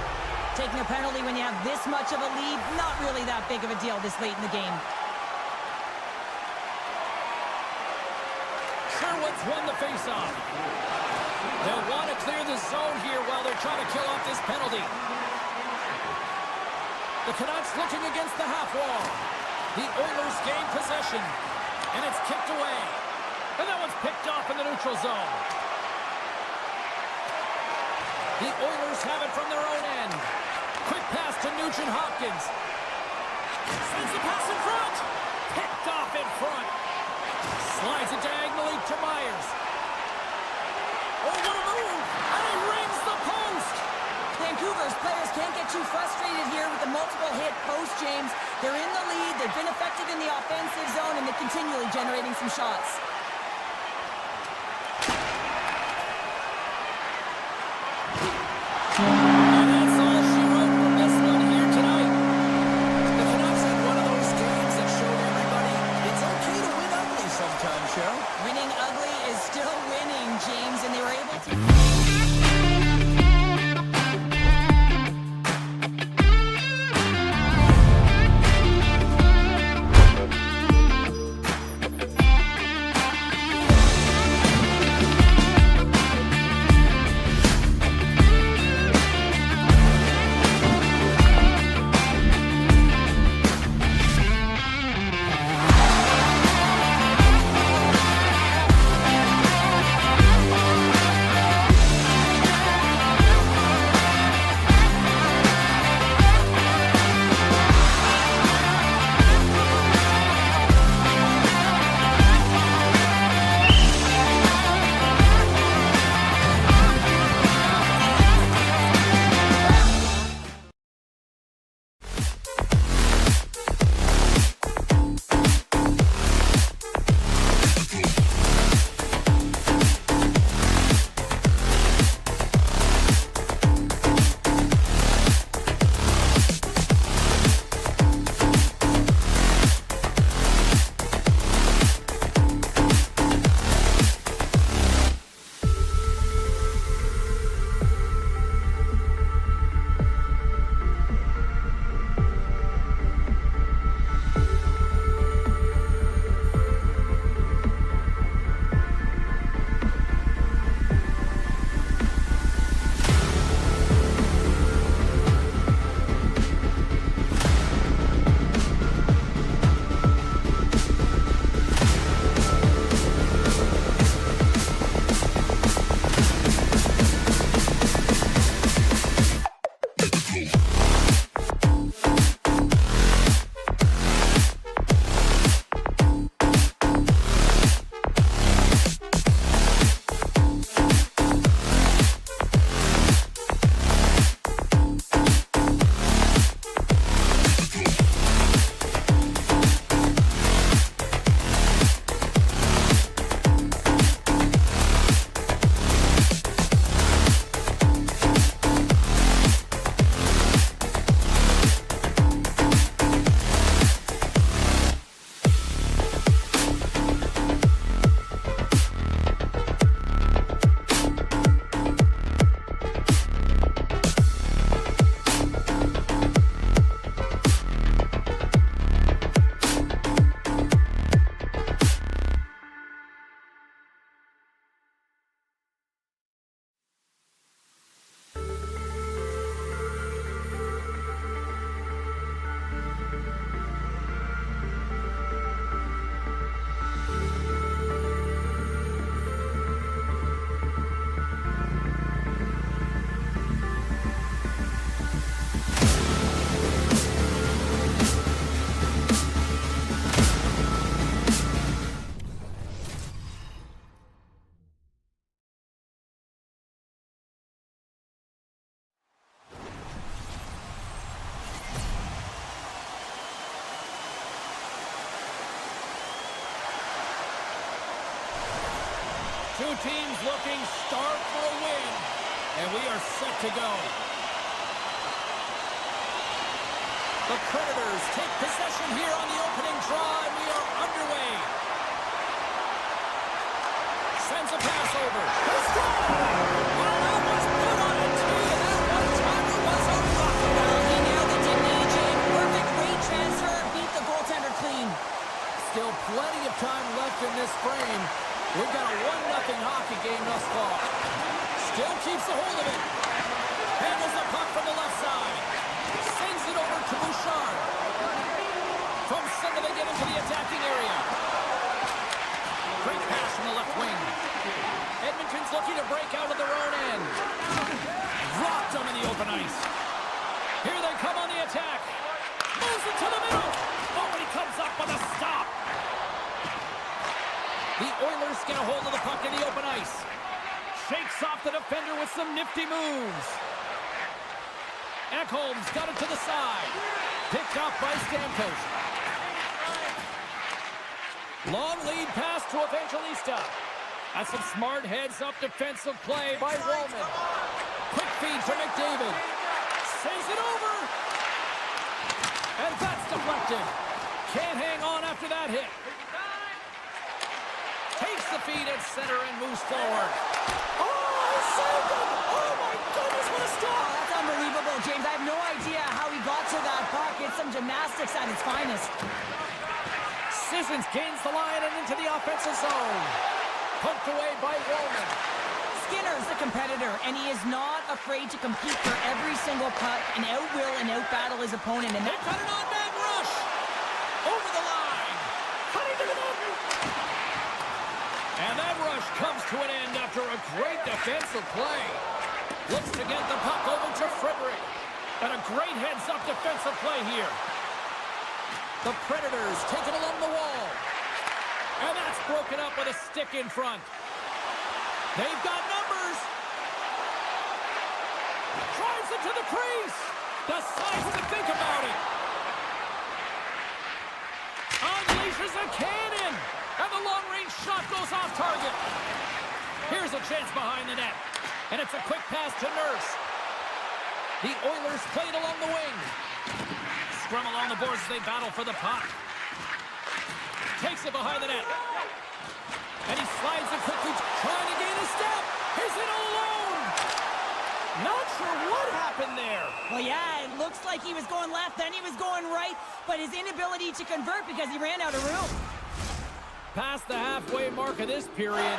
Taking a penalty when you have this much of a lead, not really that big of a deal this late in the game. Sherwood's won the faceoff. They'll want to clear the zone here while they're trying to kill off this penalty. The Canucks looking against the half wall. The Oilers gain possession, and it's kicked away. And that one's picked off in the neutral zone. The Oilers have it from their own end. Quick pass to Nugent-Hopkins. Sends the pass in front. Picked off in front. Slides it diagonally to Myers. Oh, what a move! And he rings the post! Vancouver's players can't get too frustrated here with the multiple hit post, James. They're in the lead, they've been effective in the offensive zone, and they're continually generating some shots. And that's all she wrote from this one here tonight. The Canucks had one of those games that showed everybody it's okay to win ugly sometimes, Cheryl. Winning ugly is still winning, James, and they were able to... Two teams looking starved for a win, and we are set to go. The Predators take possession here on the opening drive. We are underway. Sends a pass over. Well, that was put on a tee, and that one-timer was a rock. Well, he nailed it, didn't he, James? Perfect great transfer. Beat the goaltender clean. Still plenty of time left in this frame. We've got a 1-0 hockey game thus far. Still keeps the hold of it. Handles the puck from the left side. Sends it over to Bouchard. From center they get into the attacking area. Great pass from the left wing. Edmonton's looking to break out of their own end. Dropped them in the open ice. Here they come on the attack. Moves it to the middle. Oh, and he comes up with a stop. The Oilers get a hold of the puck in the open ice. Shakes off the defender with some nifty moves. Ekholm's got it to the side. Picked up by Stamkos. Long lead pass to Evangelista. That's some smart heads-up defensive play by Wallman. Quick feed to McDavid. Saves it over. And that's deflected. Can't hang on after that hit. Takes the feed at center and moves forward. Oh, saved it! Oh, my goodness, what a stop! Oh, that's unbelievable, James. I have no idea how he got to that puck. It's some gymnastics at its finest. Sissons gains the line and into the offensive zone. Poked away by Wallman. Skinner's a competitor, and he is not afraid to compete for every single puck and outwill and outbattle his opponent. And They cut an on-man rush. Over the line. Cutting to the net. And that rush comes to an end after a great defensive play. Looks to get the puck over to Frederick. And a great heads-up defensive play here. The Predators take it along the wall. And that's broken up with a stick in front. They've got numbers. Drives it to the crease. Decides to think about it. Unleashes a cannon. And the long-range shot goes off target. Here's a chance behind the net. And it's a quick pass to Nurse. The Oilers played along the wing. Scrum along the boards as they battle for the puck. Takes it behind the net. And he slides it quickly, trying to gain a step. He's in alone. Not sure what happened there. well, yeah, it looks like he was going left, then he was going right, but his inability to convert because he ran out of room. Past the halfway mark of this period,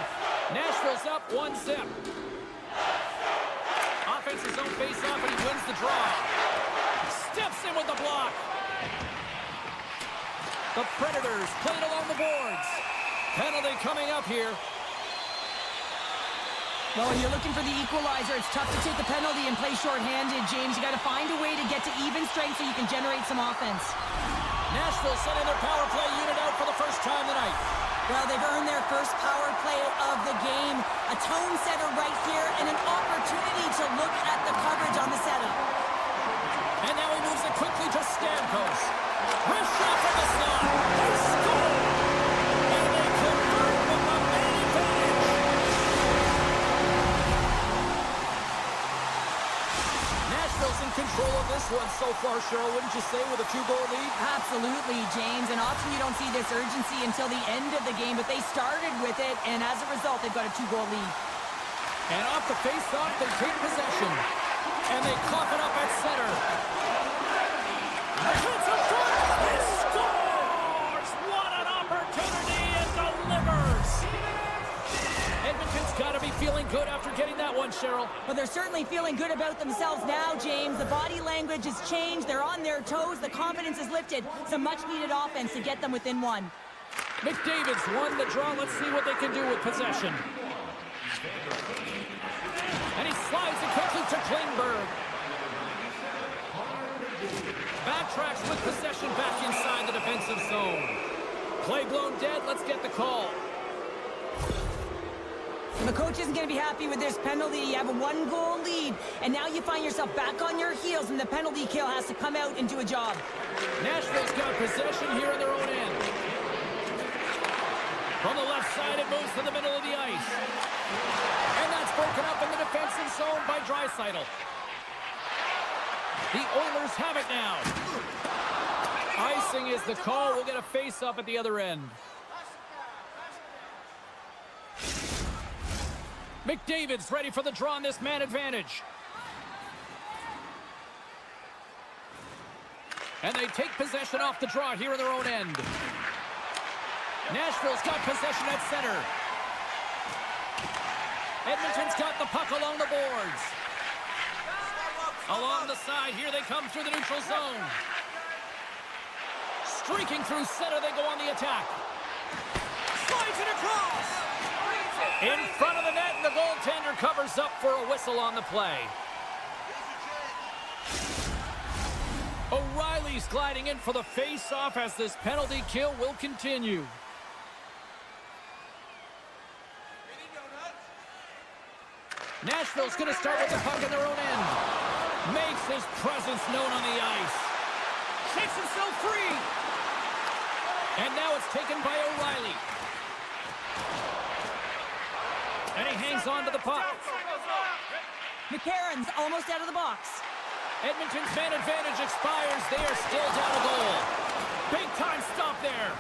Nashville's up 1-0. Offensive zone face-off, and he wins the draw. Steps in with the block. The Predators played along the boards. Penalty coming up here. Well, when you're looking for the equalizer, it's tough to take a penalty and play shorthanded, James. You got to find a way to get to even strength so you can generate some offense. Nashville sending their power play unit out for the first time tonight. Well, they've earned their first power play of the game. A tone setter right here and an opportunity to look at the coverage on the setup. And now he moves it quickly to Stamkos. Wrist shot from the slot. They score! And they convert with a man advantage. Nashville's in control of this one so far, Cheryl, wouldn't you say, with a 2-goal lead? Absolutely, James. And often you don't see this urgency until the end of the game, but they started with it, and as a result, they've got a 2-goal lead. And off the face-off, they take possession. And they cough it up at center. Hits a shot. He scores! What an opportunity, and delivers! Edmonton's got to be feeling good after getting that one, Cheryl. But they're certainly feeling good about themselves now, James. The body language has changed. They're on their toes. The confidence is lifted. Some much-needed offense to get them within one. McDavid's won the draw. Let's see what they can do with possession. And he slides it quickly to Klingberg. Backtracks with possession back inside the defensive zone. Play blown dead. Let's get the call. And the coach isn't going to be happy with this penalty. You have a 1-goal lead, and now you find yourself back on your heels, and the penalty kill has to come out and do a job. Nashville's got possession here on their own end. From the left side, it moves to the middle of the ice. And that's broken up in the defensive zone by Draisaitl. The Oilers have it now. Icing is the call. We'll get a face-up at the other end. McDavid's ready for the draw on this man advantage. And they take possession off the draw here in their own end. Nashville's got possession at center. Edmonton's got the puck along the boards. Along the side, here they come through the neutral zone. Streaking through center, they go on the attack. Slides it across. In front of the net, and the goaltender covers up for a whistle on the play. O'Reilly's gliding in for the face-off as this penalty kill will continue. Nashville's going to start with the puck in their own end. Makes his presence known on the ice. Shakes himself free. And now it's taken by O'Reilly. And he hangs on to the puck. McCarron's almost out of the box. Edmonton's man advantage expires. They are still down a goal. Big time stop there.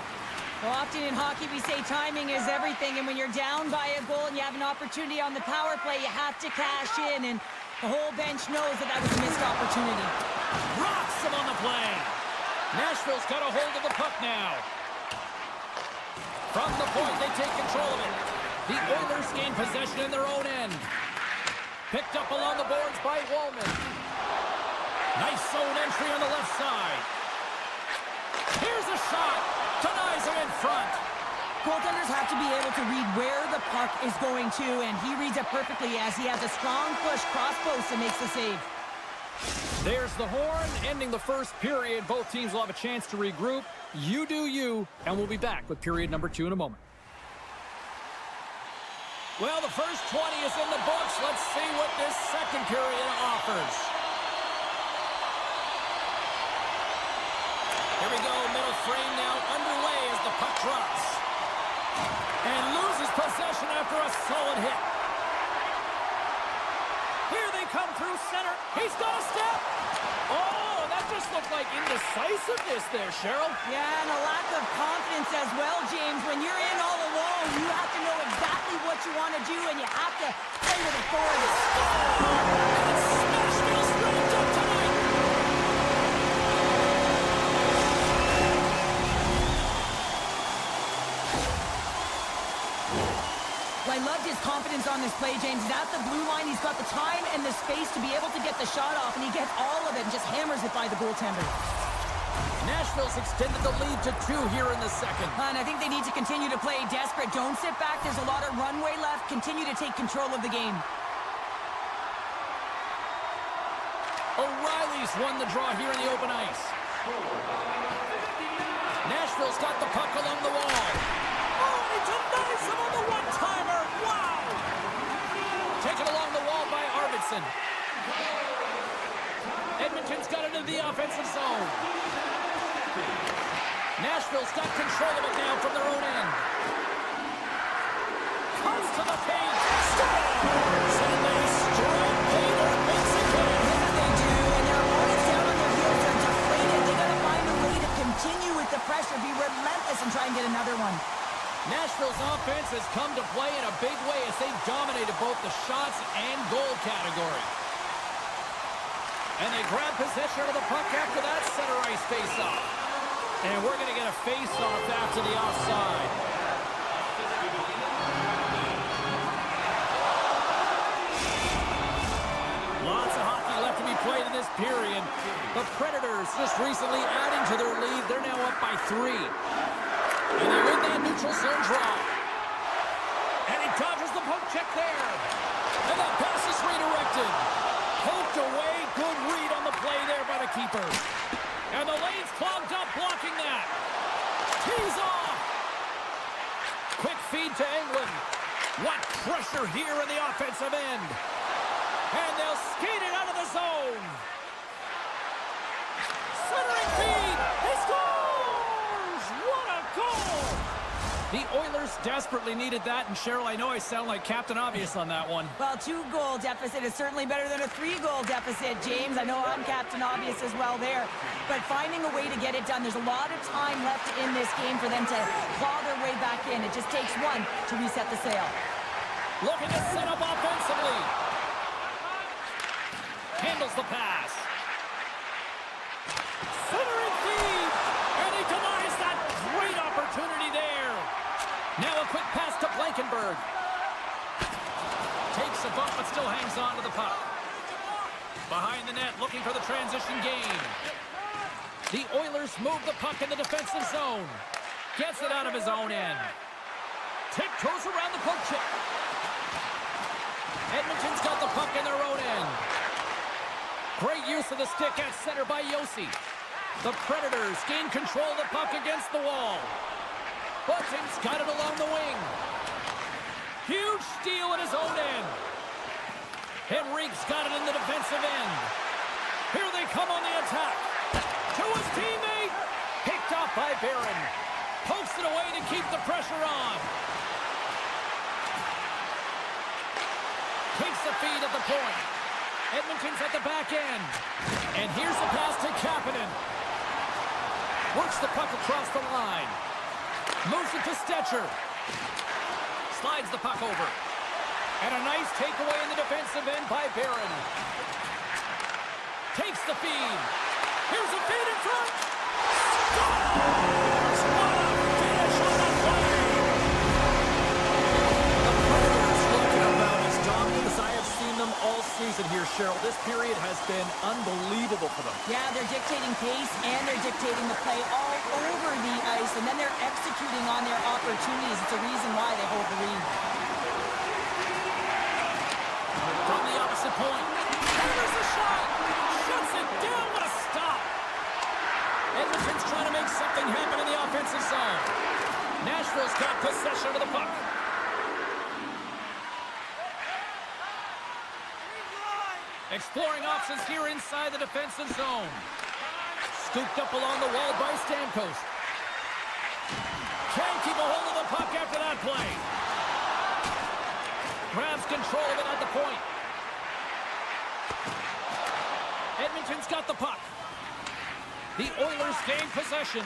Well, often in hockey we say timing is everything, and when you're down by a goal and you have an opportunity on the power play, you have to cash in, and the whole bench knows that that was a missed opportunity. Rocks him on the play. Nashville's got a hold of the puck now. From the point, they take control of it. The Oilers gain possession in their own end. Picked up along the boards by Wallman. Nice zone entry on the left side. Here's a shot. Denies him in front. Goaltenders have to be able to read where the puck is going to, and he reads it perfectly as he has a strong push cross post and makes the save. There's the horn, ending the first period. Both teams will have a chance to regroup. You do you, and we'll be back with period number 2 in a moment. Well, the first 20 is in the books. Let's see what this second period offers. Here we go, middle frame now underway as the puck drops. And loses possession after a solid hit. Here they come through center. He's got a step. Oh, that just looked like indecisiveness there, Cheryl. Yeah, and a lack of confidence as well, James. When you're in all alone, you have to know exactly what you want to do, and you have to play with authority. Nashville's wrapped up tonight. Well, I loved his confidence on this play, James. He's at the blue line. He's got the time and the space to be able to get the shot off, and he gets all of it and just hammers it by the goaltender. Nashville's extended the lead to 2 here in the second. And I think they need to continue to play desperate. Don't sit back. There's a lot of runway left. Continue to take control of the game. O'Reilly's won the draw here in the open ice. Nashville's got the puck along the wall. Oh, he denies him on the one-timer. Wow! Taken along the wall by Arvidsson. Edmonton's got it into the offensive zone. Nashville's got control of it now from their own end. Comes to the paint. Scores! And they strike Peter once again. Yeah, they do. And their opponents down on their heels are deflated. They got to find a way to continue with the pressure, be relentless, and try and get another one. Nashville's offense has come to play in a big way as they've dominated both the shots and goal category. And they grab possession of the puck after that center ice face-off. And we're going to get a face-off after the offside. Lots of hockey left to be played in this period. The Predators just recently adding to their lead. They're now up by 3. And they win that neutral zone draw. And he dodges the poke check there. And that pass is redirected. Poked away. Good read on the play there by the keeper. And the lane's clogged up, blocking that. Tees off. Quick feed to England. What pressure here in the offensive end. And they'll skate it out of the zone. Centering feed. He scores! What a goal! The Oilers desperately needed that, and Cheryl, I know I sound like Captain Obvious on that one. Well, 2-goal deficit is certainly better than a 3-goal deficit, James. I know I'm Captain Obvious as well there. But finding a way to get it done, there's a lot of time left in this game for them to claw their way back in. It just takes one to reset the sail. Looking to set up offensively. Handles the pass. Centering feed. And he denies that great opportunity there. Now a quick pass to Blankenberg. Takes a bump but still hangs on to the puck. Behind the net looking for the transition game. The Oilers move the puck in the defensive zone. Gets it out of his own end. Tiptoes around the poke check. Edmonton's got the puck in their own end. Great use of the stick at center by Yossi. The Predators gain control of the puck against the wall. Bunting's got it along the wing. Huge steal at his own end. Henrique's got it in the defensive end. come on the attack. To his teammate. Picked off by Barron. Pokes it away to keep the pressure on. Takes the feed at the point. Edmonton's at the back end. And here's the pass to Kapanen. Works the puck across the line. Moves it to Stetcher. Slides the puck over. And a nice takeaway in the defensive end by Barron. Takes the feed. Here's a feed in front. Scores! What a finish on the play! The Predators looking about as dominant as I have seen them all season here, Cheryl. This period has been unbelievable for them. Yeah, they're dictating pace and they're dictating the play all over the ice, and then they're executing on their opportunities. It's a reason why they hold the lead. From the opposite point. There's a shot. Shuts it down. What a stop. Edmonton's trying to make something happen in the offensive zone. Nashville's got possession of the puck. Exploring options here inside the defensive zone. Scooped up along the wall by Stamkos. Can't keep a hold of the puck after that play. Grabs control of it at the point. Edmonton's got the puck. The Oilers gain possession.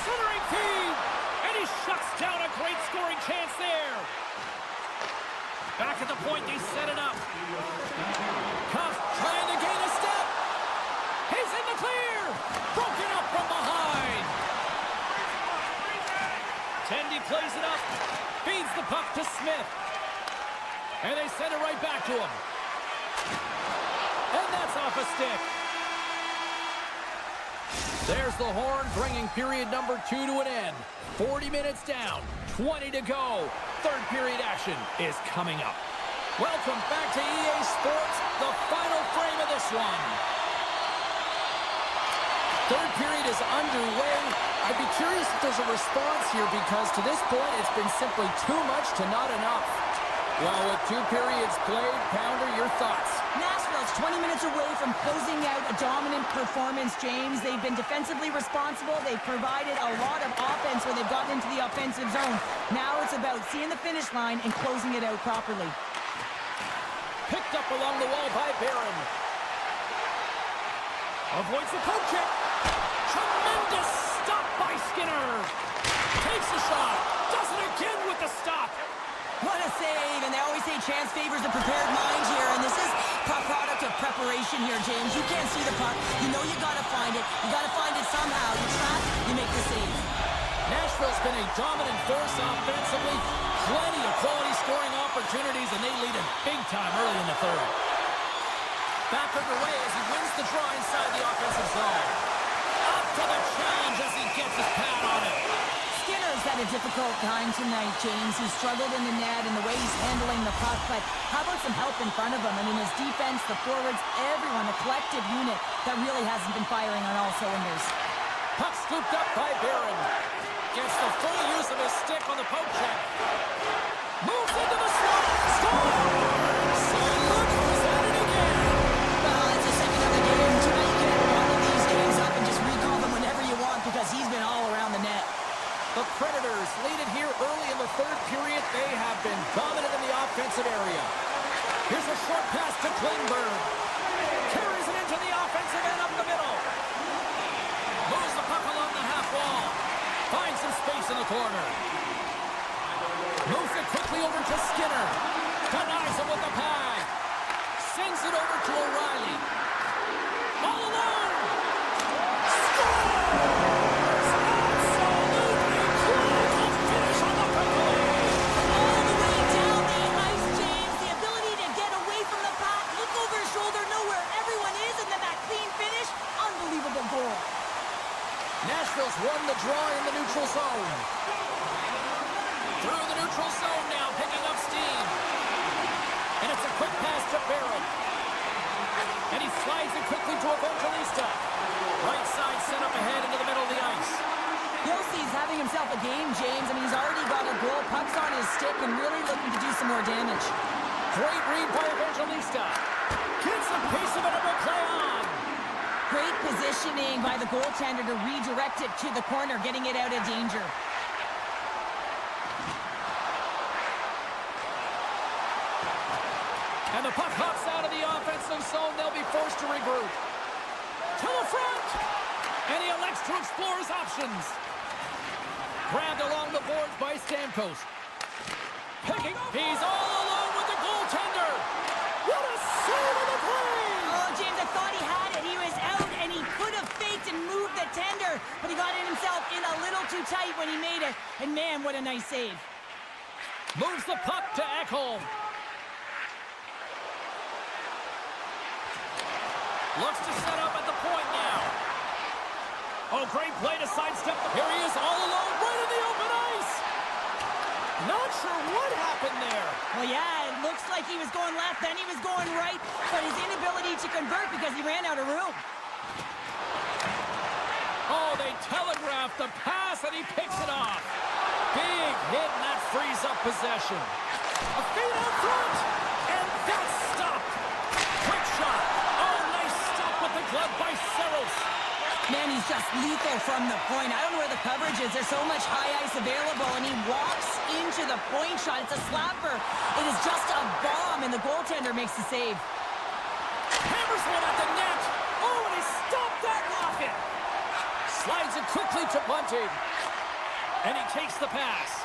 Centering feed. And he shuts down a great scoring chance there. Back at the point, they set it up. Cup trying to gain a step. He's in the clear. Broken up from behind. Tendy plays it up. Feeds the puck to Smith. And they send it right back to him. And that's off a stick. There's the horn, bringing period number 2 to an end. 40 minutes down, 20 to go. Third period action is coming up. Welcome back to EA Sports, the final frame of this one. Third period is underway. I'd be curious if there's a response here, because to this point it's been simply too much to not enough. Well, with 2 periods played, Pounder, your thoughts? Nashville's 20 minutes away from closing out a dominant performance, James. They've been defensively responsible. They've provided a lot of offense when they've gotten into the offensive zone. Now it's about seeing the finish line and closing it out properly. Picked up along the wall by Barron. Avoids the poke check. Tremendous stop by Skinner. Takes the shot. Does it again with the stop. What a save, and they always say chance favors a prepared mind here, and this is a product of preparation here, James. You can't see the puck. You know you gotta find it. You gotta find it somehow. You trap, you make the save. Nashville's been a dominant force offensively. Plenty of quality scoring opportunities, and they lead it big time early in the third. Back underway as he wins the draw inside the offensive zone. Up to the challenge as he gets his pad on it. Skinner's had a difficult time tonight, James. He's struggled in the net and the way he's handling the puck, but how about some help in front of him? I mean, his defense, the forwards, everyone, a collective unit that really hasn't been firing on all cylinders. Puck scooped up by Barron. Gets the full use of his stick on the poke check. Moves into the slot. Scores! So look who's at it again. Well, it's the second of the game. Tonight you can bottle these games up and just recall them whenever you want, because he's been all around the net. The Predators lead it here early in the third period. They have been dominant in the offensive area. Here's a short pass to Klingberg. Carries it into the offensive end up the middle. Moves the puck along the half wall. Finds some space in the corner. Moves it quickly over to Skinner. Denies him with the pad. Sends it over to O'Reilly. All alone. Scores! Absolutely critical finish on the breakaway. All the way down the ice, James. The ability to get away from the puck, look over his shoulder, know where everyone is, and then that clean finish. Unbelievable goal. Nashville's won the draw in the neutral zone. Through the neutral zone now, picking up steam. And it's a quick pass to Barron. And he slides it quickly to Evangelista. Right side sent up ahead into the middle of the ice. He's having himself a game, James. I mean, he's already got a goal. Puck's on his stick and really looking to do some more damage. Great read by Evangelista. Gets a piece of it and will play on. Great positioning by the goaltender to redirect it to the corner, getting it out of danger. And the puck hops out of the offensive zone. They'll be forced to regroup. To the front. And he elects to explore his options. Grabbed along the boards by Stamkos. He's all alone with the goaltender. What a save of the play! Oh, James, I thought he had it. He was out, and he could have faked and moved the tender, but he got it himself in a little too tight when he made it. And man, what a nice save. Moves the puck to Ekholm. Looks to set up at the point now. Oh, great play to sidestep. Here he is all alone, right in the open ice. Not sure what happened there. Well, yeah, it looks like he was going left, then he was going right, but his inability to convert because he ran out of room. Oh, they telegraphed the pass, and he picks it off. Big hit, and that frees up possession. A feed out front, and that's stopped. Quick shot. Oh, nice stop with the glove by Saros. Man, he's just lethal from the point. I don't know where the coverage is. There's so much high ice available, and he walks into the point shot. It's a slapper. It is just a bomb, and the goaltender makes the save. Hammers one at the net. Oh, and he stopped that rocket. Slides it quickly to Bunting. And he takes the pass.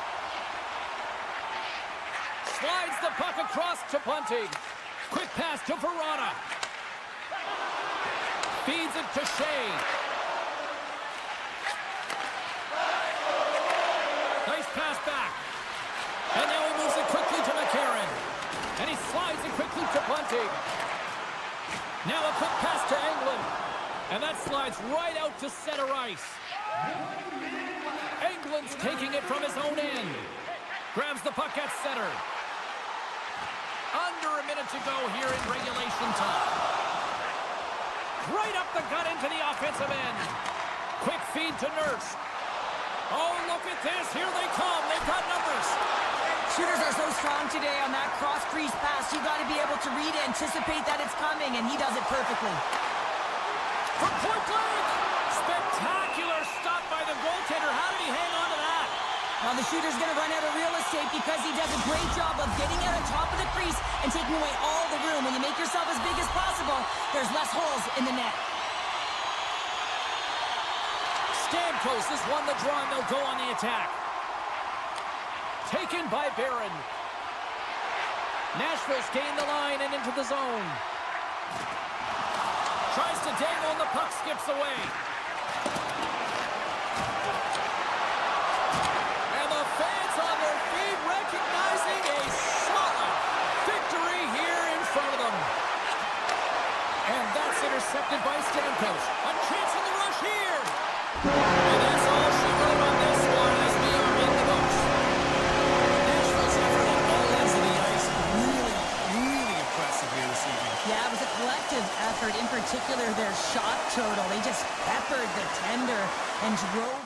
Slides the puck across to Bunting. Quick pass to Verona. Feeds it to Shea. Nice pass back. And now he moves it quickly to McCarron. And he slides it quickly to Bunting. Now a quick pass to Englund. And that slides right out to center ice. Englund's taking it from his own end. Grabs the puck at center. Under a minute to go here in regulation time. Right up the gut into the offensive end. Quick feed to Nurse. Oh, look at this. Here they come. They've got numbers. Shooters are so strong today on that cross-crease pass. You got to be able to read, anticipate that it's coming, and he does it perfectly. For point blank. Spectacular stop by the goaltender. How did he hang on to that? Well, the shooter's going to run out of real estate because he does a great job of getting out on top of the crease and taking away all the room. When you make yourself as big as possible, there's less holes in the net. Stamkos has won the draw, and they'll go on the attack. Taken by Barron. Nashville's gained the line and into the zone. Tries to dangle, and the puck skips away. And the fans on their feet recognizing a solid victory here in front of them. And that's intercepted by Stamkos. A chance in the rush here. And that's all she wrote on this one as we are in the books. Nashville's effort on all ends of the ice. Really impressive here this evening. Yeah, it was a collective effort, in particular their shot total. They just peppered the tender and drove them.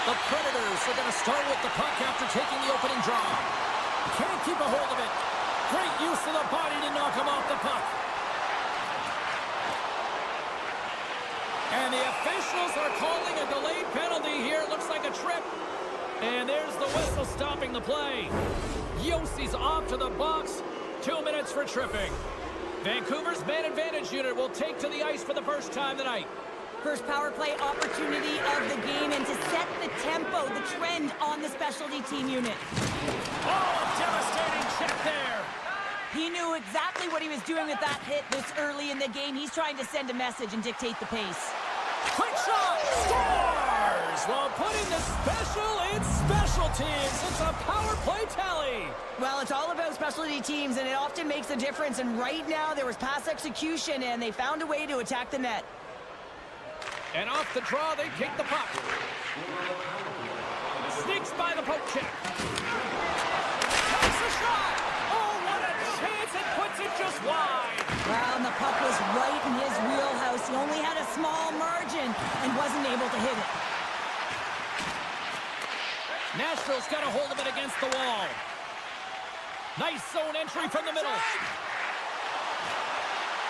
The Predators are going to start with the puck after taking the opening draw. Can't keep a hold of it. Great use of the body to knock him off the puck. And the officials are calling a delayed penalty here. It looks like a trip. And there's the whistle stopping the play. Yossi's off to the box. 2 minutes for tripping. Vancouver's man advantage unit will take to the ice for the first time tonight. First power play opportunity of the game, and to set the tempo, the trend on the specialty team unit. Oh, a devastating check there. He knew exactly what he was doing with that hit this early in the game. He's trying to send a message and dictate the pace. Quick shot! Scores! While putting the special in special teams. It's a power play tally. Well, it's all about specialty teams, and it often makes a difference. And right now, there was pass execution, and they found a way to attack the net. And off the draw, they take the puck. Sneaks by the poke check. Takes a shot! Oh, what a chance! It puts it just wide. Well, and the puck was right in his wheelhouse. He only had a small margin and wasn't able to hit it. Nashville's got a hold of it against the wall. Nice zone entry from the middle.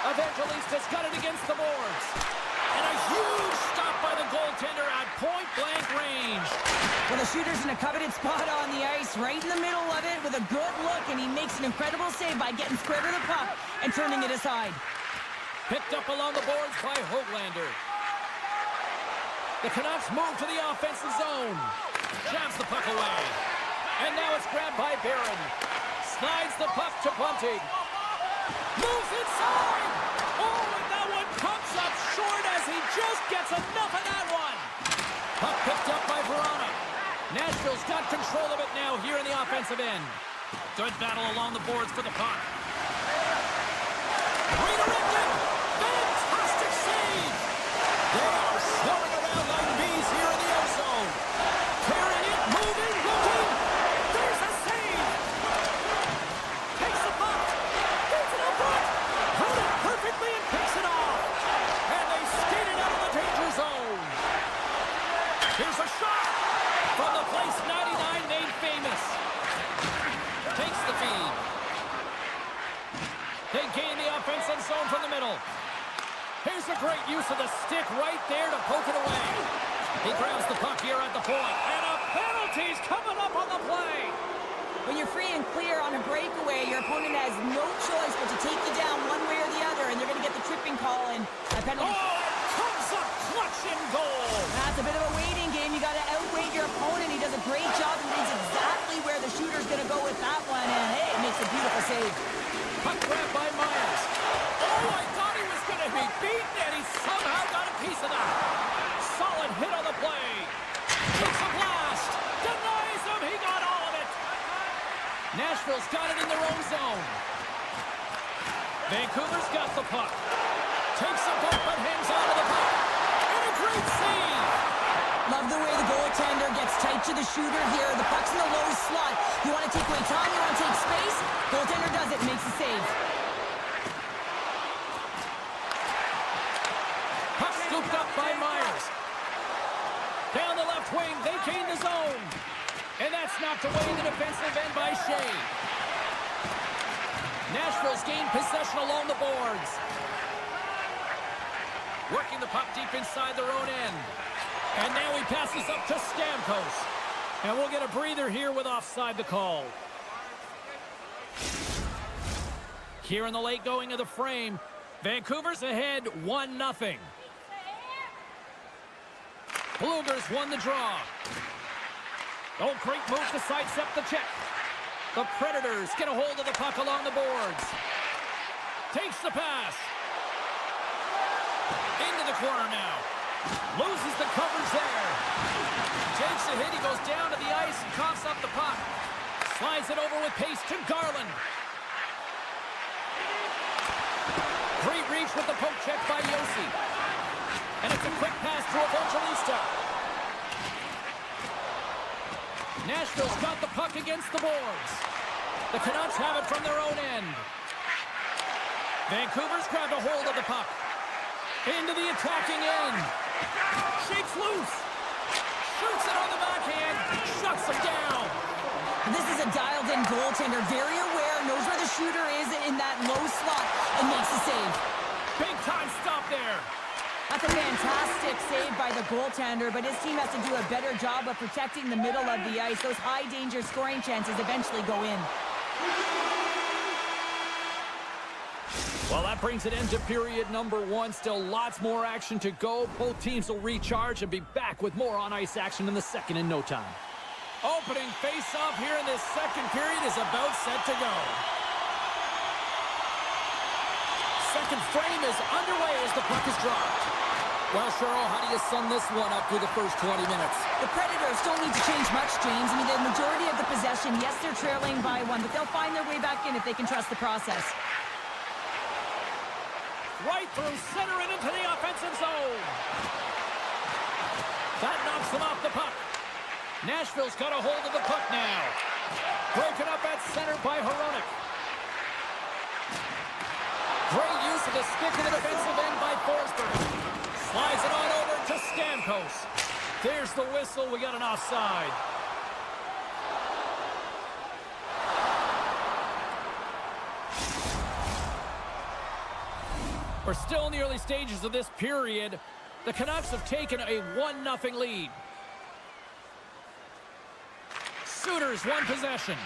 Evangelista's got it against the boards. And a huge stop by the goaltender at point-blank range. Well, the shooter's in a coveted spot on the ice, right in the middle of it with a good look, and he makes an incredible save by getting square to the puck and turning it aside. Picked up along the boards by Höglander. The Canucks move to the offensive zone. Jabs the puck away. And now it's grabbed by Barron. Slides the puck to Bunting. Moves inside! Oh, and that one comes up short as he just gets enough of that one. Puck picked up by Verona. Nashville's got control of it now here in the offensive end. Good battle along the boards for the puck. Redirected! Fantastic save! They are snowing around like bees here in the O-zone. Carrying it, moving, looking. There's a save! Takes the puck. Gets it up front. Held it perfectly and picks it off. And they skate it out of the danger zone. Here's a shot from the place 99 made famous. Takes the feed. They gain the offensive zone from the middle. Here's a great use of the stick right there to poke it away. He grabs the puck here at the point. And a penalty's coming up on the play. When you're free and clear on a breakaway, your opponent has no choice but to take you down one way or the other, and they're going to get the tripping call and a penalty. Oh, it comes up clutch and goal. That's a bit of a waiting game. You got to outweight your opponent. He does a great job and reads exactly where the shooter's going to go with that one, and hey, it makes a beautiful save. Puck grab by Myers. Oh, I thought he was going to be beaten, and he somehow got a piece of that. Solid hit on the play. Takes a blast. Denies him. He got all of it. Nashville's got it in their own zone. Vancouver's got the puck. Takes a bump but hangs on to the puck. And a great save. Love the way the goaltender gets tight to the shooter here. The puck's in the low slot. You want to take away time, you want to take space. Goaltender does it, makes the save. Puck scooped up by Myers. Down the left wing, they gain the zone. And that's knocked away in the defensive end by Shea. Nashville's gained possession along the boards. Working the puck deep inside their own end. And now he passes up to Stamkos. And we'll get a breather here with offside the call. Here in the late going of the frame, Vancouver's ahead 1-0. Bluegers won the draw. Oh, great move to sidestep the check. The Predators get a hold of the puck along the boards. Takes the pass. Into the corner now. Loses the coverage there. Takes a hit. He goes down to the ice and coughs up the puck. Slides it over with pace to Garland. Great reach with the poke check by Yossi. And it's a quick pass to Evangelista. Nashville's got the puck against the boards. The Canucks have it from their own end. Vancouver's grabbed a hold of the puck. Into the attacking end. Shakes loose. Shoots it on the backhand. Shuts him down. This is a dialed-in goaltender, very aware, knows where the shooter is in that low slot, and makes the save. Big time stop there. That's a fantastic save by the goaltender, but his team has to do a better job of protecting the middle of the ice. Those high-danger scoring chances eventually go in. Well, that brings an end to period number 1. Still lots more action to go. Both teams will recharge and be back with more on-ice action in the second in no time. Opening face-off here in this second period is about set to go. Second frame is underway as the puck is dropped. Well, Cheryl, how do you sum this one up through the first 20 minutes? The Predators don't need to change much, James. I mean, the majority of the possession, yes, they're trailing by 1, but they'll find their way back in if they can trust the process. Right through center and into the offensive zone. That knocks them off the puck. Nashville's got a hold of the puck now. Broken up at center by Hronek. Great use of the stick in the defensive end by Forsberg. Slides it on over to Stamkos. There's the whistle. We got an offside. We're still in the early stages of this period. The Canucks have taken a 1-0 lead. Suter's one possession.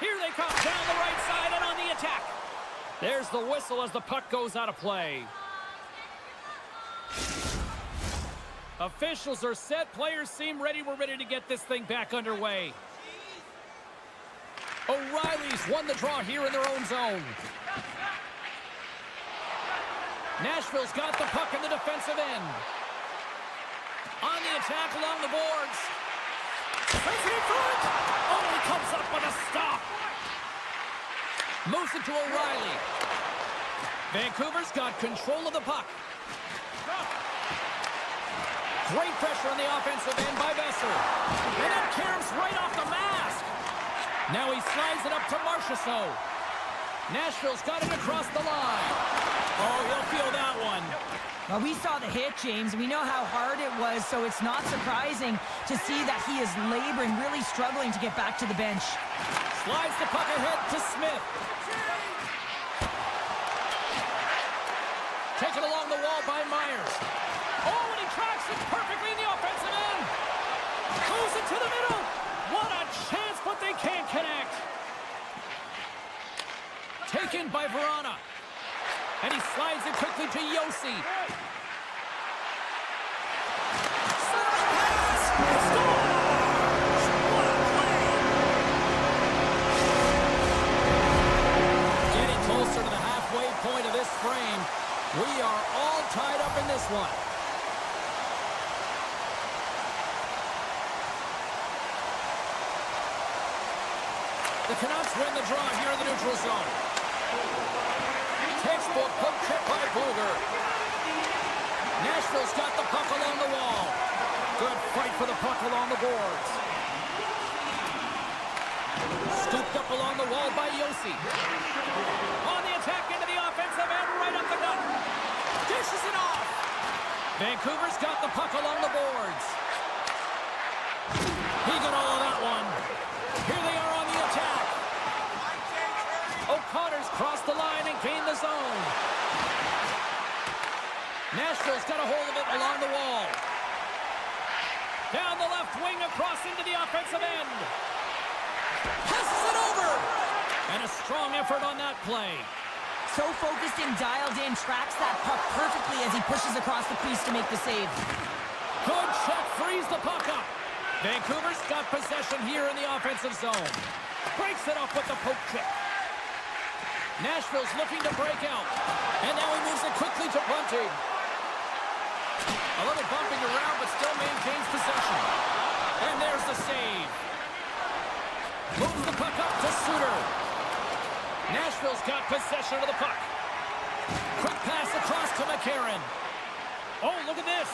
Here they come down the right side and on the attack. There's the whistle as the puck goes out of play. Officials are set. Players seem ready. We're ready to get this thing back underway. O'Reilly's won the draw here in their own zone. Nashville's got the puck in the defensive end. On the attack along the boards. Plays it in front. Oh, he comes up with a stop. Moves it to O'Reilly. Vancouver's got control of the puck. Great pressure on the offensive end by Besser. And then Karam's right off the mask. Now he slides it up to Marchessault. Nashville's got it across the line. Oh, he'll feel that one. Well, we saw the hit, James. We know how hard it was, so it's not surprising to see that he is laboring, really struggling to get back to the bench. Slides the puck ahead to Smith. Taken along the wall by Myers. Oh, and he tracks it perfectly in the offensive end. Moves it to the middle. What a chance, but they can't connect. Taken by Verana. And he slides it quickly to Yossi. Getting closer to the halfway point of this frame. We are all tied up in this one. The Canucks win the draw here in the neutral zone. Textbook poke check by Booger. Nashville's got the puck along the wall. Good fight for the puck along the boards. Scooped up along the wall by Yossi. On the attack into the offensive end, right up the gut. Dishes it off. Vancouver's got the puck along the boards. He got all of that one. Here they are on the attack. O'Connor's crossed the line and gained the zone. Nashville's got a hold of it along the wall. Down the left wing across into the offensive end. Passes it over. And a strong effort on that play. So focused and dialed in, tracks that puck perfectly as he pushes across the crease to make the save. Good check, frees the puck up. Vancouver's got possession here in the offensive zone. Breaks it up with the poke check. Nashville's looking to break out. And now he moves it quickly to Bunting. A little bumping around, but still maintains possession. And there's the save. Moves the puck up to Suter. Nashville's got possession of the puck. Quick pass across to McCarron. Oh, look at this.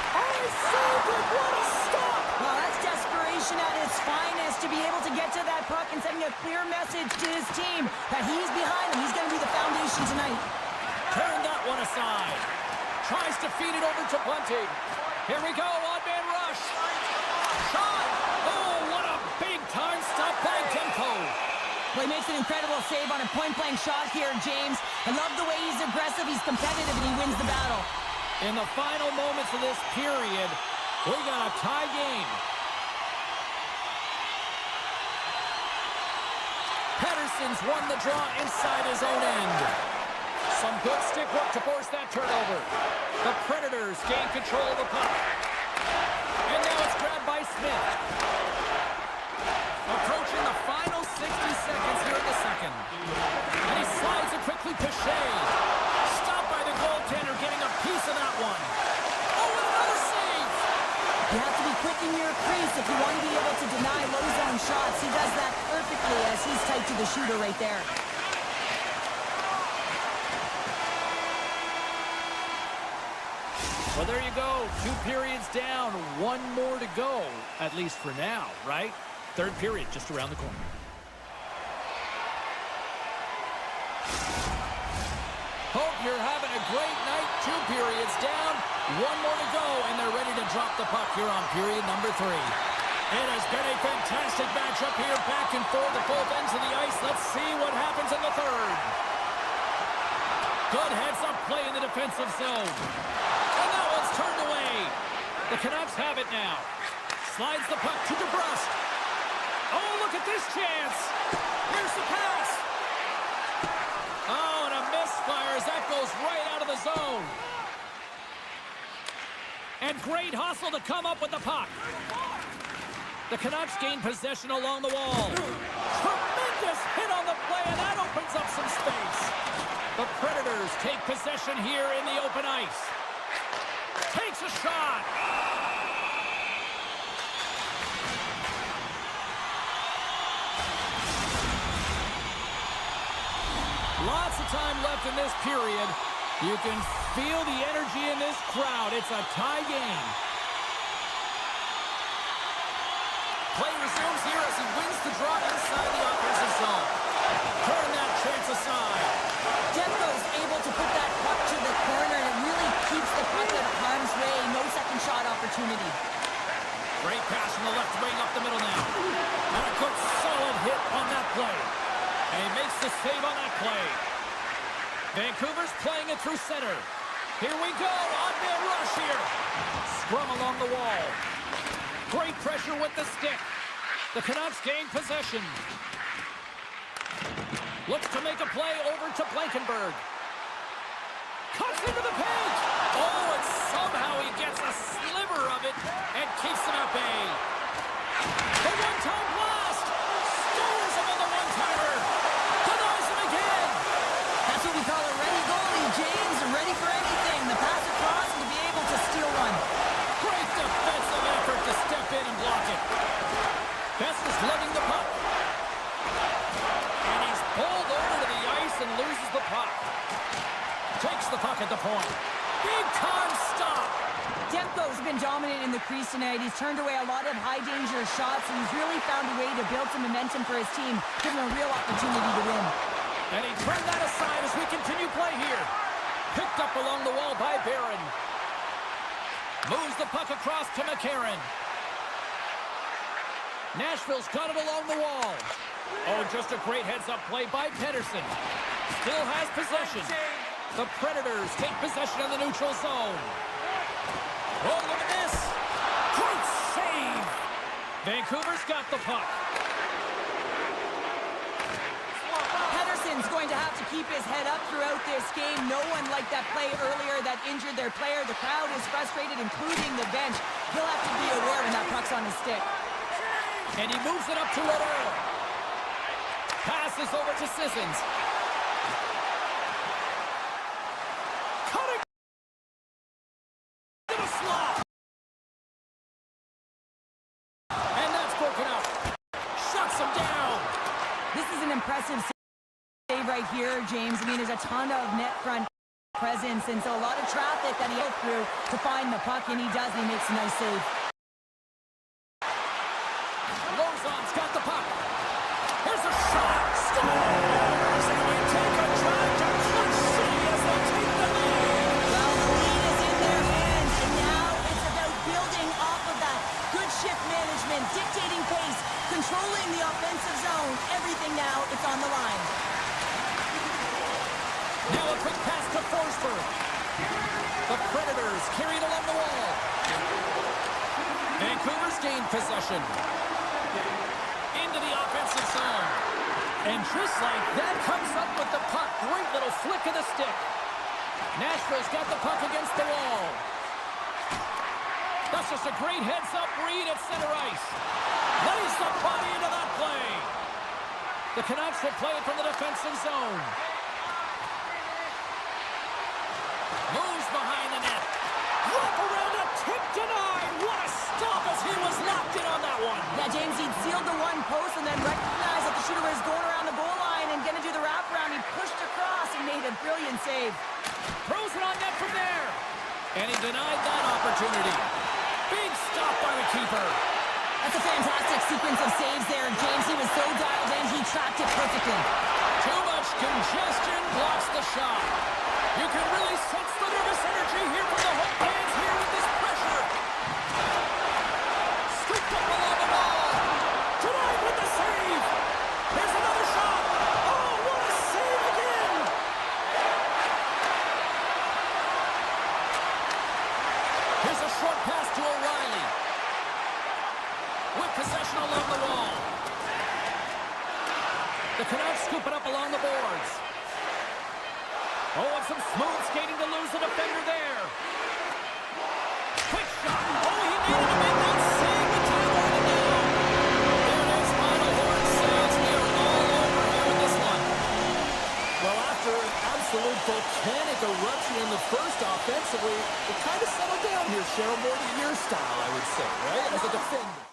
Oh, he saved it. What a stop. Well, that's desperation at its finest, to be able to get to that puck and sending a clear message to his team that he's behind him. He's going to be the foundation tonight. Turn that one aside. Tries to feed it over to Bunting. Here we go, on-man rush. rush. Shot. Oh, what a big-time stop by Demko. Well, he makes an incredible save on a point-blank shot here, James. I love the way he's aggressive, he's competitive, and he wins the battle. In the final moments of this period, we got a tie game. Pettersson's won the draw inside his own end. Some good stick work to force that turnover. The Predators gain control of the puck. And now it's grabbed by Smith. Approaching the final 60 seconds here in the second. And he slides it quickly to Shea. Stopped by the goaltender, getting a piece of that one. Oh, and another save! You have to be quick in your crease if you want to be able to deny low zone shots. He does that perfectly as he's tight to the shooter right there. Well, there you go. 2 periods down, 1 more to go, at least for now, right? Third period just around the corner. Hope you're having a great night. 2 periods down, 1 more to go, and they're ready to drop the puck here on period number 3. It has been a fantastic matchup here, back and forth at both ends of the ice. Let's see what happens in the third. Good heads-up play in the defensive zone. And that one's turned away. The Canucks have it now. Slides the puck to DeBrusque. Oh, look at this chance. Here's the pass. Oh, and a misfire as that goes right out of the zone. And great hustle to come up with the puck. The Canucks gain possession along the wall. Tremendous hit on the play, and that opens up some space. The Predators take possession here in the open ice. Takes a shot. Lots of time left in this period. You can feel the energy in this crowd. It's a tie game. Play resumes here as he wins the draw inside the offensive zone. Turn that chance aside. Demko's able to put that puck to the corner, and it really keeps the puck out of harm's way. No second shot opportunity. Great pass from the left wing up the middle now. And a good solid hit on that play. And he makes the save on that play. Vancouver's playing it through center. Here we go. On-man rush here. Scrum along the wall. Great pressure with the stick. The Canucks gain possession. Looks to make a play over to Blankenberg. Cuts into the paint. Oh, and somehow he gets a sliver of it and keeps him at bay. The one-time blast. Stores him on the one-timer. Denies him again. That's what we call a ready goalie, James. Ready for anything. The pass across and to be able to steal one. Great defensive effort to step in and block it. Best is lugging the puck. And he's pulled over to the ice and loses the puck. Takes the puck at the point. Big time stop. Demko's been dominant in the crease tonight. He's turned away a lot of high-danger shots, and he's really found a way to build some momentum for his team, giving him a real opportunity to win. And he turned that aside as we continue play here. Picked up along the wall by Barron. Moves the puck across to McCarron. Nashville's got it along the wall. Oh, just a great heads-up play by Pettersson. Still has possession. The Predators take possession of the neutral zone. Oh, look at this. Great save. Vancouver's got the puck. Pettersson's going to have to keep his head up throughout this game. No one liked that play earlier that injured their player. The crowd is frustrated, including the bench. He'll have to be aware when that puck's on his stick. And he moves it up to Letter. Passes over to Sissons. Cutting to the slot. And that's broken up. Shuts him down. This is an impressive save right here, James. I mean, there's a ton of net front presence, and so a lot of traffic that he goes through to find the puck, and he does, and he makes a nice save. Lozon's got the puck. Here's a shot. Scores! And we take a drive to Clutch City as they take the lead. Well, the lead is in their hands, and now it's about building off of that. Vancouver's gained possession. Into the offensive zone. And just like that, comes up with the puck. Great little flick of the stick. Nashville's got the puck against the wall. That's just a great heads-up read at center ice. Lays the body into that play. The Canucks will play it from the defensive zone. Moves behind the net. Wrap around a tip denied. What a stop as he was locked in on that one. Yeah, James, he'd sealed the one post and then recognized that the shooter was going around the goal line and going to do the wraparound. He pushed across and made a brilliant save. Throws it on net from there. And he denied that opportunity. Big stop by the keeper. That's a fantastic sequence of saves there, James. He was so dialed in, he tracked it perfectly. Too much congestion blocks the shot. You can really sense the nervous energy here from the home fans here with this pressure. Scooped up along the wall. Denied with the save. Here's another shot. Oh, what a save again. Here's a short pass to O'Reilly. With possession along the wall. The Canucks scoop it up along the boards. Oh, and some smooth skating to lose the defender there. Quick shot. Oh, he needed to make that save. The time running down. There it is, final horn sounds. We are all over here in this one. Well, after an absolute volcanic eruption in the first offensively, it kind of settled down here, Cheryl, more to your style, I would say, right? As a defender.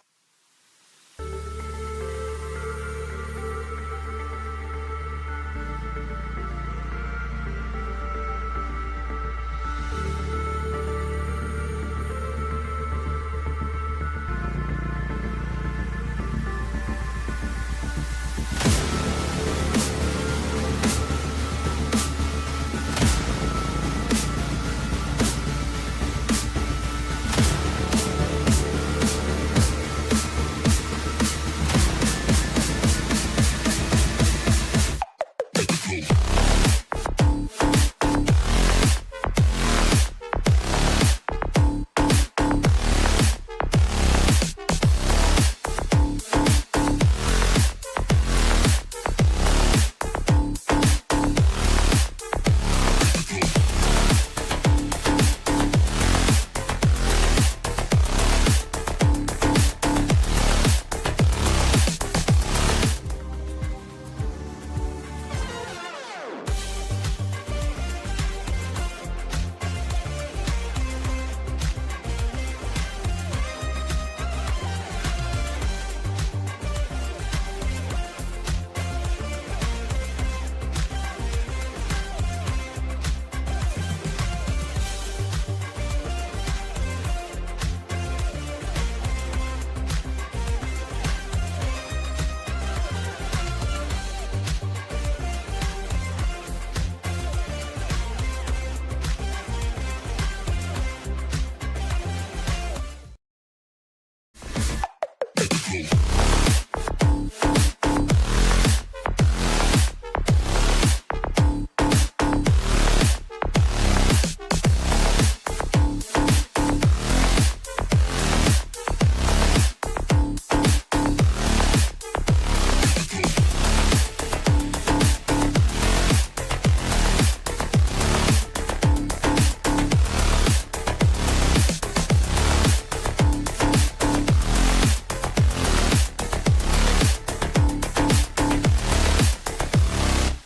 Boom.